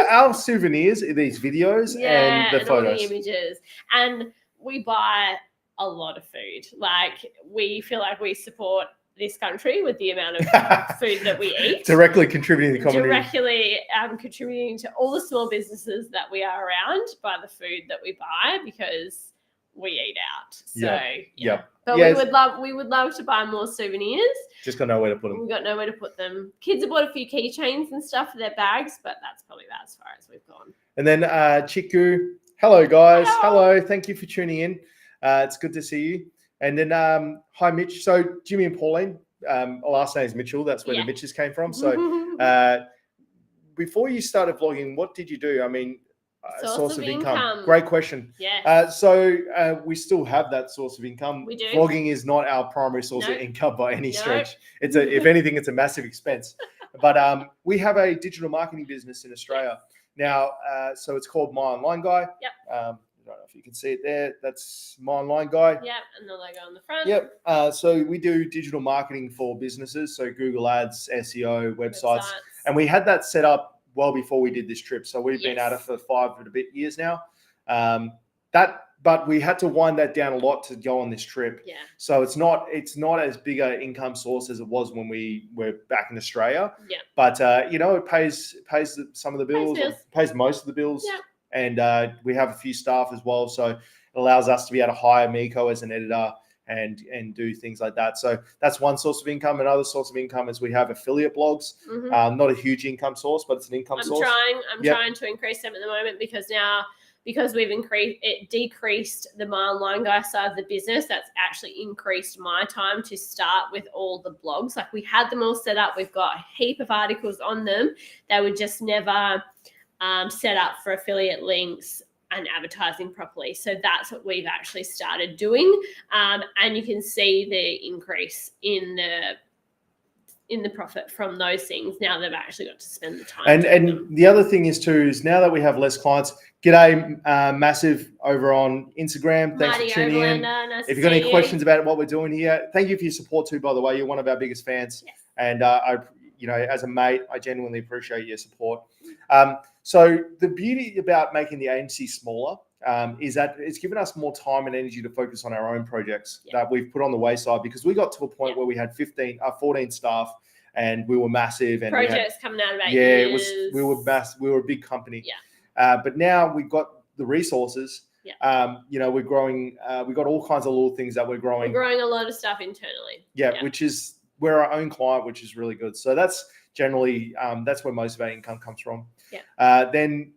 our souvenirs are these videos and the photos. All the images. And we buy a lot of food. Like we feel like we support this country with the amount of food that we eat. Directly contributing to the community. Directly contributing to all the small businesses that we are around by the food that we buy because we eat out. So But we would love to buy more souvenirs. Just got nowhere to put them. We've got nowhere to put them. Kids have bought a few keychains and stuff for their bags, but that's probably about as far as we've gone. And then Chiku, hello guys. Hello. Thank you for tuning in. It's good to see you. And then, hi, Mitch. So Jimmy and Pauline, our last name is Mitchell. That's where the Mitches came from. So before you started vlogging, what did you do? I mean, source of income. Great question. Yeah. So we still have that source of income. We do. Vlogging is not our primary source of income by any stretch. It's if anything, it's a massive expense. But we have a digital marketing business in Australia now. So it's called Mileline Guys. Yep. I don't know if you can see it there. That's Mileline Guys. Yep, and the logo on the front. Yep. So we do digital marketing for businesses, so Google Ads, SEO, websites. And we had that set up well before we did this trip. So we've been at it for 5 and a bit years now. But we had to wind that down a lot to go on this trip. Yeah. So it's not as big an income source as it was when we were back in Australia. Yeah. But it pays some of the bills, pays most of the bills. Yeah. And we have a few staff as well, so it allows us to be able to hire Miko as an editor and do things like that. So that's one source of income. Another source of income is we have affiliate blogs. Not a huge income source, but it's an income source. I'm trying to increase them at the moment because we've decreased the Mileline Guys side of the business. That's actually increased my time to start with all the blogs. Like we had them all set up. We've got a heap of articles on them. They were just never set up for affiliate links and advertising properly. So that's what we've actually started doing. And you can see the increase in the profit from those things. Now they've actually got to spend the time. And the other thing is now that we have less clients, g'day, massive over on Instagram. Thanks for tuning in. Nice if you've got any questions about what we're doing here, thank you for your support too, by the way. You're one of our biggest fans. Yes. And as a mate, I genuinely appreciate your support. So the beauty about making the agency smaller is that it's given us more time and energy to focus on our own projects that we've put on the wayside, because we got to a point where we had 14 staff and we were massive. And projects coming out of 8 years. We were massive. We were a big company. Yeah. But now we've got the resources. Yeah. We're growing. We've got all kinds of little things that we're growing. We're growing a lot of stuff internally. Yeah. Which is we're our own client, which is really good. So that's generally that's where most of our income comes from. Yeah. Then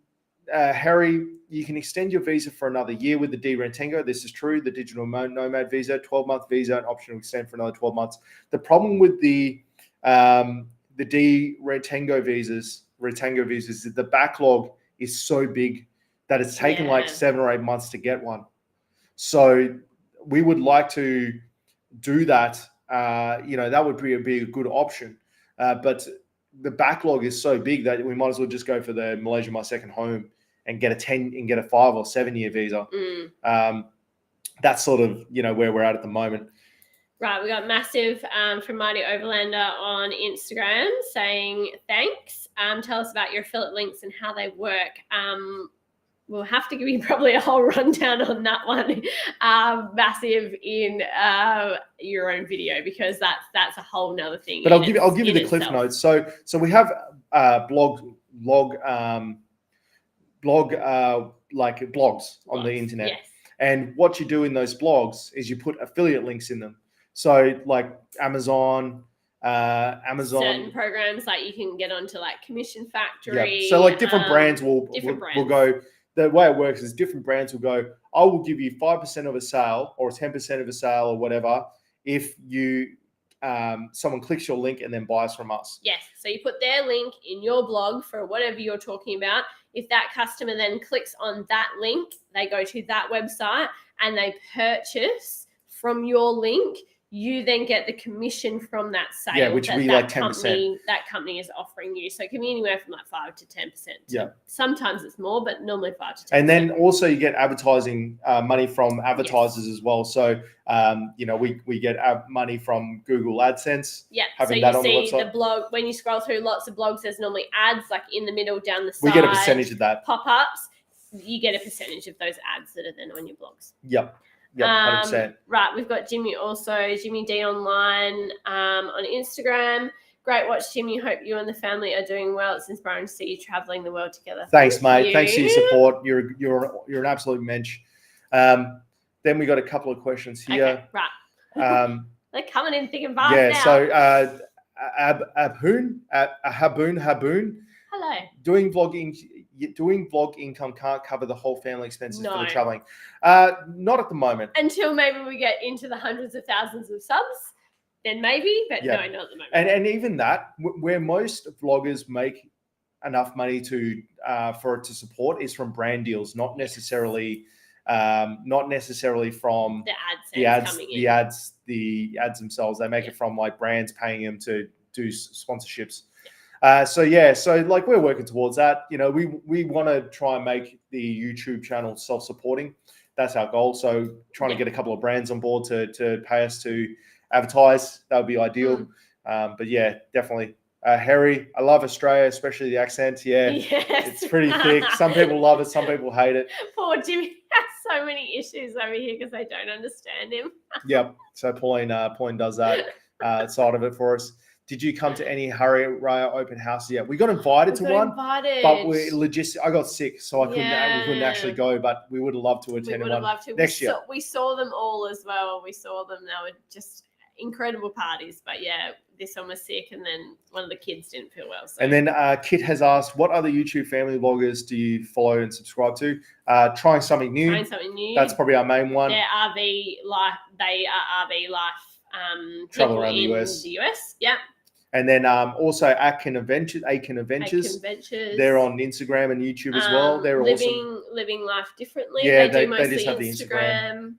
Harry, you can extend your visa for another year with the D Rentengo. This is true. The digital nomad visa, 12-month visa, an option to extend for another 12 months. The problem with the D Rentengo visas is that the backlog is so big that it's taken like 7 or 8 months to get one. So we would like to do that. That would be a good option. But the backlog is so big that we might as well just go for the Malaysia My Second Home and get a 5 or 7 year visa. That's sort of where we're at the moment. Right, we got massive from Mighty Overlander on Instagram saying thanks. Tell us about your affiliate links and how they work. We'll have to give you probably a whole rundown on that one, massive in your own video, because that's a whole nother thing. But I'll give you the cliff notes. So we have blog like blogs on the internet. Yes. And what you do in those blogs is you put affiliate links in them. So like Amazon, Amazon. Certain programs, like you can get onto like Commission Factory. Yeah. So like different brands will go. The way it works is different brands will go, I will give you 5% of a sale or 10% of a sale or whatever if you someone clicks your link and then buys from us. Yes. So you put their link in your blog for whatever you're talking about. If that customer then clicks on that link, they go to that website and they purchase from your link. You then get the commission from that sale. Yeah, which would be like 10%. That company is offering you. So it can be anywhere from like 5 to 10%. Yeah. Sometimes it's more, but normally 5 to 10%. And then also you get advertising money from advertisers as well. So, we get money from Google AdSense. Yeah. So you see the blog, when you scroll through lots of blogs, there's normally ads like in the middle, down the side. We get a percentage of that. Pop-ups. You get a percentage of those ads that are then on your blogs. Yep. Yep, 100%. Right, we've got Jimmy also, Jimmy D Online on Instagram. Great watch, Jimmy. Hope you and the family are doing well. It's inspiring to see you traveling the world together. Thanks, mate. Thanks for your support. You're an absolute mensch. Then we got a couple of questions here. Okay, right. They're coming in thick and fast now. Yeah, so Haboon. Hello. Doing vlog income can't cover the whole family expenses for the traveling. Not at the moment. Until maybe we get into the hundreds of thousands of subs, then maybe, but no, not at the moment. And even that, where most vloggers make enough money for it to support is from brand deals, not necessarily from the ads themselves. They make it from like brands paying them to do sponsorships. So like we're working towards that. We want to try and make the YouTube channel self-supporting. That's our goal. So trying to get a couple of brands on board to pay us to advertise, that would be ideal. But yeah, definitely. Harry, I love Australia, especially the accent. Yeah, it's pretty thick. Some people love it, some people hate it. Poor Jimmy has so many issues over here because they don't understand him. Yep. So Pauline does that side of it for us. Did you come to any Hari Raya open house? Yeah, we got invited to one, but I got sick, so we couldn't actually go. But we would have loved to attend one next year. We saw them all as well. We saw them; they were just incredible parties. But yeah, this one was sick, and then one of the kids didn't feel well. So. And then Kit has asked, "What other YouTube family vloggers do you follow and subscribe to?" Trying something new. That's probably our main one. They're RV life. They are RV life. Travel around the US. Yeah. And then also Aiken Adventures. They're on Instagram and YouTube as well. They're living life differently. Yeah, they do mostly just have the Instagram.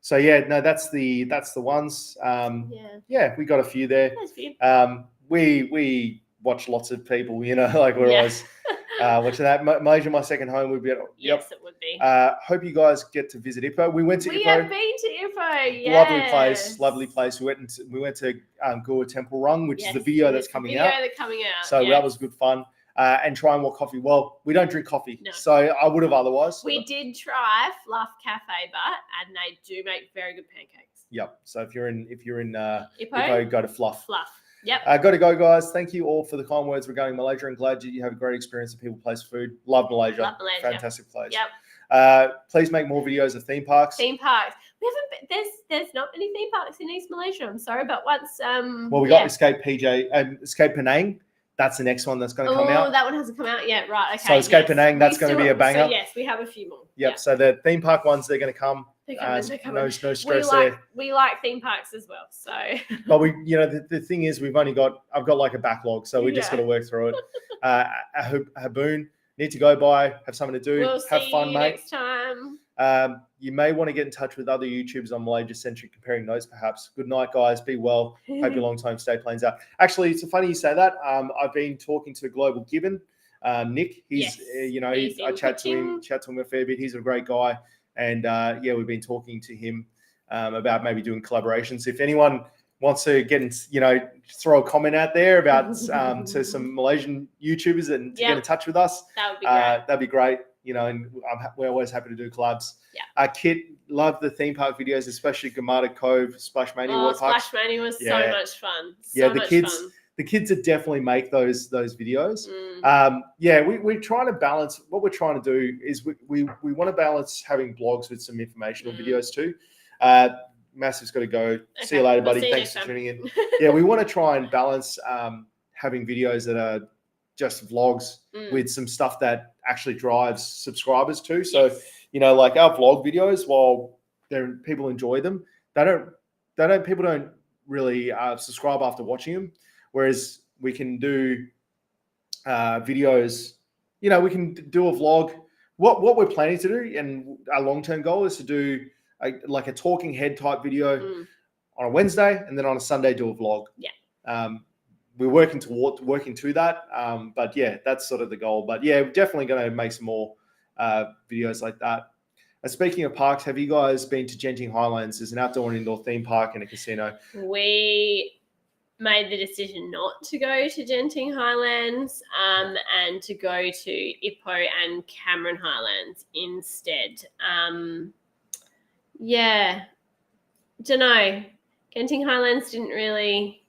So yeah, no, that's the ones. We got a few there. That's good. We watch lots of people. Like we're always watching that. Malaysia, my second home, would be. Yes, it would be. Hope you guys get to visit Ipoh. We went to Ipoh. We have been to Ipoh. Yes. Lovely place. We went to Gua Temple Run, which is the video that's coming out. So that was good fun. And try and walk coffee. Well, we don't drink coffee, so I would have otherwise. We did try Fluff Cafe, and they do make very good pancakes. Yep. So if you're in Ipoh, go to Fluff. Yep. Got to go, guys. Thank you all for the kind words regarding Malaysia, and glad you have a great experience of people, place, food. Love Malaysia. Fantastic place. Yep. Please make more videos of theme parks. We haven't. There's not many theme parks in East Malaysia. I'm sorry, but once we got Escape Penang. That's the next one that's going to come out. Oh, that one hasn't come out yet. Right. Okay. So Escape Penang, that's going to be a banger. So yes, we have a few more. Yep. So the theme park ones, they're going to come. They're coming. No stress there. We like theme parks as well. So. But the thing is, I've got like a backlog, so we just got to work through it. Haboon, need to go by, have something to do, have fun, mate. Next time. You may want to get in touch with other YouTubers on Malaysia Centric, comparing notes, perhaps. Good night, guys. Be well. Hope your long time stay planes out. Actually, it's funny you say that. I've been talking to Global Gibbon, Nick. He's I chat to him a fair bit. He's a great guy, and we've been talking to him about maybe doing collaborations. If anyone wants to get in, throw a comment out there about to some Malaysian YouTubers and to get in touch with us, that would be great. That'd be great. And we're always happy to do collabs. Yeah. Kit, love the theme park videos, especially Gamada Cove, Splash Mania. Splash Mania was so much fun. The kids that definitely make those videos. We're trying to balance. What we're trying to do is we want to balance having blogs with some informational videos too. Massive's got to go. See Okay, you later, I'll buddy. see you Thanks next for time. tuning in. Yeah, we want to try and balance having videos that are just vlogs with some stuff that actually drives subscribers too. So, you know, like our vlog videos, while people enjoy them, people don't really subscribe after watching them. Whereas we can do videos, you know, we can do a vlog. What we're planning to do, and our long-term goal is to do like a talking head type video on a Wednesday, and then on a Sunday do a vlog. Yeah. We're working to that. But yeah, that's sort of the goal. But yeah, we're definitely going to make some more videos like that. Speaking of parks, have you guys been to Genting Highlands? There's an outdoor and indoor theme park and a casino. We made the decision not to go to Genting Highlands and to go to Ipoh and Cameron Highlands instead. Yeah, don't know. Genting Highlands didn't really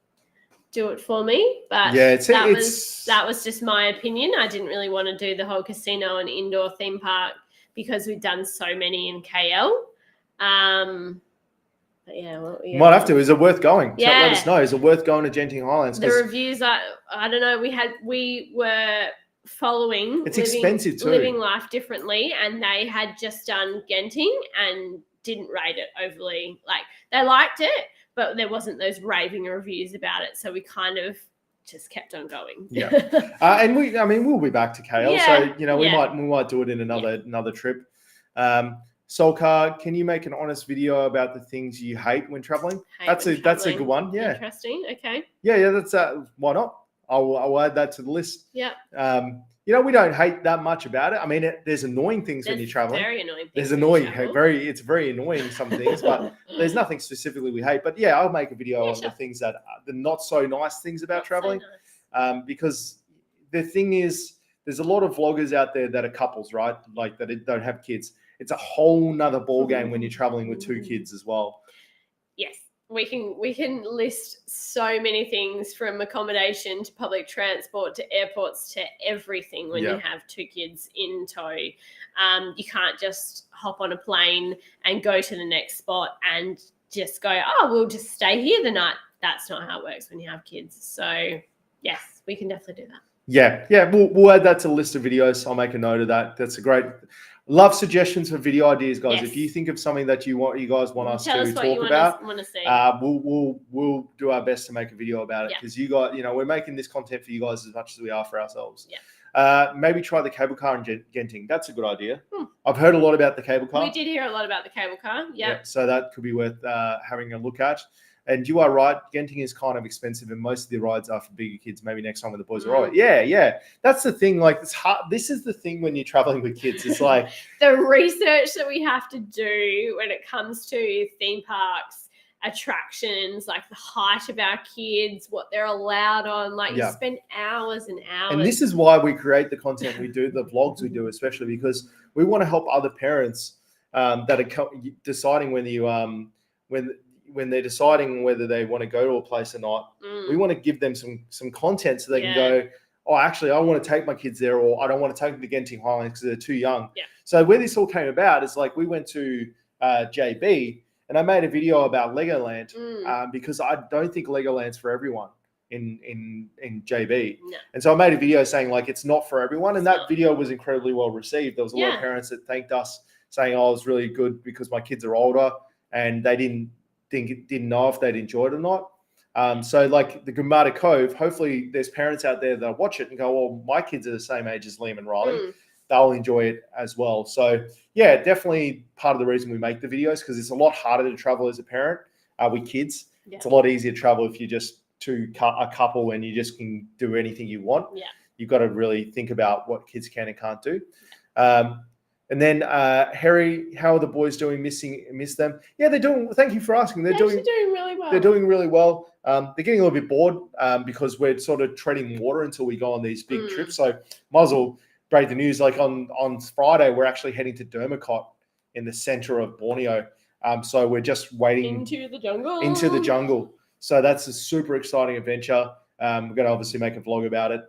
do it for me, but Yeah, that was just my opinion. I didn't really want to do the whole casino and indoor theme park because we've done so many in KL. But yeah, might have to. Is it worth going? Yeah. Let us know. Is it worth going to Genting Highlands? The reviews are, I don't know. We were following. It's expensive too. Living life differently, and they had just done Genting and didn't rate it overly. Like they liked it, but there wasn't those raving reviews about it. So we kind of just kept on going. Yeah, and we'll be back to KL. Yeah. So you know, we might do it in another trip. Solcar, can you make an honest video about the things you hate when traveling? That's a good one. Yeah. Interesting. Okay. Yeah. That's why not? I'll add that to the list. Yeah. You know, we don't hate that much about it. I mean, there's annoying things when you're traveling. Very annoying things. There's it's very annoying some things, but there's nothing specifically we hate. But yeah, I'll make a video on the things that the not so nice things about traveling, because the thing is, there's a lot of vloggers out there that are couples, right? Like that don't have kids. It's a whole nother ball game when you're traveling with 2 kids as well. Yes, we can list so many things from accommodation to public transport to airports to everything when you have 2 kids in tow. You can't just hop on a plane and go to the next spot and just go, oh, we'll just stay here the night. That's not how it works when you have kids. So yes, we can definitely do that. Yeah, we'll add that to the list of videos. I'll make a note of that. That's a great. Love suggestions for video ideas, guys. Yes. If you think of something that you guys want us to talk about, we'll do our best to make a video about it, because you guys, you know, we're making this content for you guys as much as we are for ourselves. Yeah. Maybe try the cable car in Genting. That's a good idea. I've heard a lot about the cable car. We did hear a lot about the cable car. Yeah. So that could be worth having a look at. And you are right, Genting is kind of expensive, and most of the rides are for bigger kids. Maybe next time when the boys are right. Yeah. That's the thing. Like, it's hard. This is the thing when you're traveling with kids. It's like the research that we have to do when it comes to theme parks, attractions, like the height of our kids, what they're allowed on. Like, you spend hours and hours. And this is why we create the content we do, the vlogs we do, especially because we want to help other parents that are deciding when they're deciding whether they want to go to a place or not. We want to give them some content so they can go, oh, actually, I want to take my kids there, or I don't want to take them to Genting Highlands because they're too young. Yeah. So where this all came about is, like, we went to JB, and I made a video about Legoland because I don't think Legoland's for everyone in JB. No. And so I made a video saying, like, it's not for everyone, and that video was incredibly well received. There was a lot of parents that thanked us, saying, oh, it was really good because my kids are older and they didn't know if they'd enjoy it or not. So like the Gumata Cove, hopefully there's parents out there that watch it and go, well, my kids are the same age as Liam and Riley. They'll enjoy it as well. So yeah, definitely part of the reason we make the videos, because it's a lot harder to travel as a parent with kids. Yeah. It's a lot easier to travel if you're just a couple and you just can do anything you want. Yeah. You've got to really think about what kids can and can't do. And then Harry, how are the boys doing? Miss them? Yeah, they're doing. Thank you for asking. They're doing really well. They're doing really well. They're getting a little bit bored because we're sort of treading water until we go on these big trips. So might as well break the news. Like on Friday, we're actually heading to Dermacot in the center of Borneo. So we're just waiting into the jungle. So that's a super exciting adventure. We're going to obviously make a vlog about it.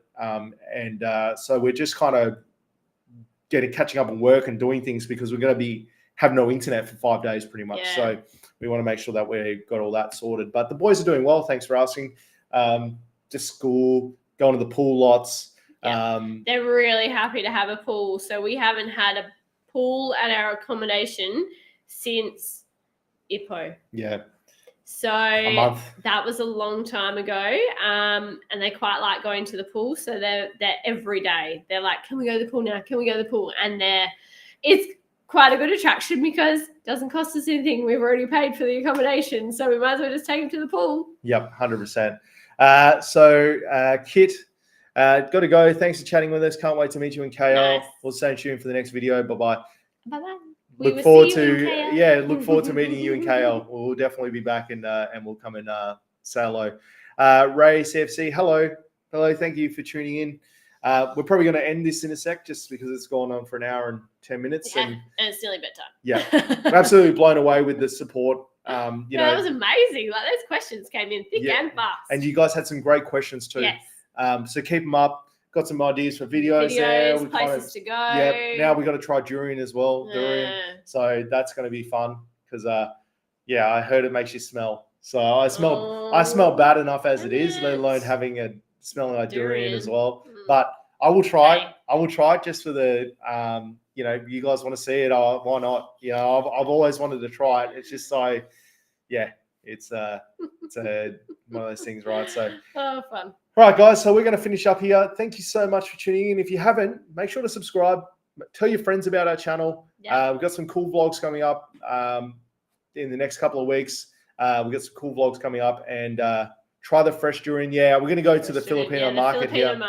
So we're just kind of catching up on work and doing things because we're going to be have no internet for 5 days pretty much. Yeah. So we want to make sure that we've got all that sorted. But the boys are doing well. Thanks for asking. Just school, going to the pool lots. Yeah. They're really happy to have a pool. So we haven't had a pool at our accommodation since Ipoh. Yeah. So A month. that was a long time ago. And they quite like going to the pool. So they're every day. They're like, can we go to the pool now? Can we go to the pool? And it's quite a good attraction because it doesn't cost us anything. We've already paid for the accommodation. So we might as well just take them to the pool. Yep, 100%. Kit, got to go. Thanks for chatting with us. Can't wait to meet you in KL. Nice. We'll stay tuned for the next video. Bye-bye. Bye-bye. Look forward to meeting you in KL. We'll definitely be back and we'll come and say hello. Ray CFC, hello. Thank you for tuning in. We're probably going to end this in a sec just because it's gone on for an hour and 10 minutes. Yeah, and it's nearly bedtime. Yeah, I'm absolutely blown away with the support. You know, that was amazing. Like those questions came in thick and fast. And you guys had some great questions too. Yes. So keep them up. Got some ideas for videos there. Places to go. Yeah. Now we got to try durian as well. Durian. So that's going to be fun because I heard it makes you smell. So I smell bad enough as it is, let alone having smelling like durian as well. But I will try. Okay. I will try it just for the you guys want to see it. Why not? You know, I've always wanted to try it. It's just so it's one of those things, right? So fun. All right, guys, so we're going to finish up here. Thank you so much for tuning in. If you haven't, make sure to subscribe. Tell your friends about our channel. Yeah. We've got some cool vlogs coming up in the next couple of weeks. We've got some cool vlogs coming up and try the fresh durian. Yeah, we're going to go to the Filipino market here.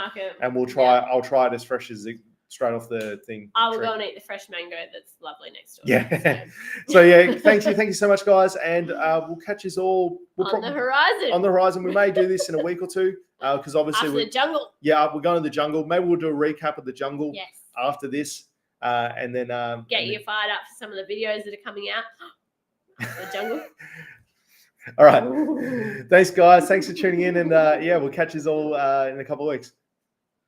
And we'll try. I'll try it as fresh as straight off the thing. I will go and eat the fresh mango that's lovely next door. Yeah. So thank you so much, guys, and we'll catch you all on the horizon. On the horizon, we may do this in a week or two because obviously after the jungle. Yeah, we're going to the jungle. Maybe we'll do a recap of the jungle after this, and then get you fired up for some of the videos that are coming out. The jungle. All right. Thanks, guys. Thanks for tuning in, and we'll catch you all in a couple of weeks.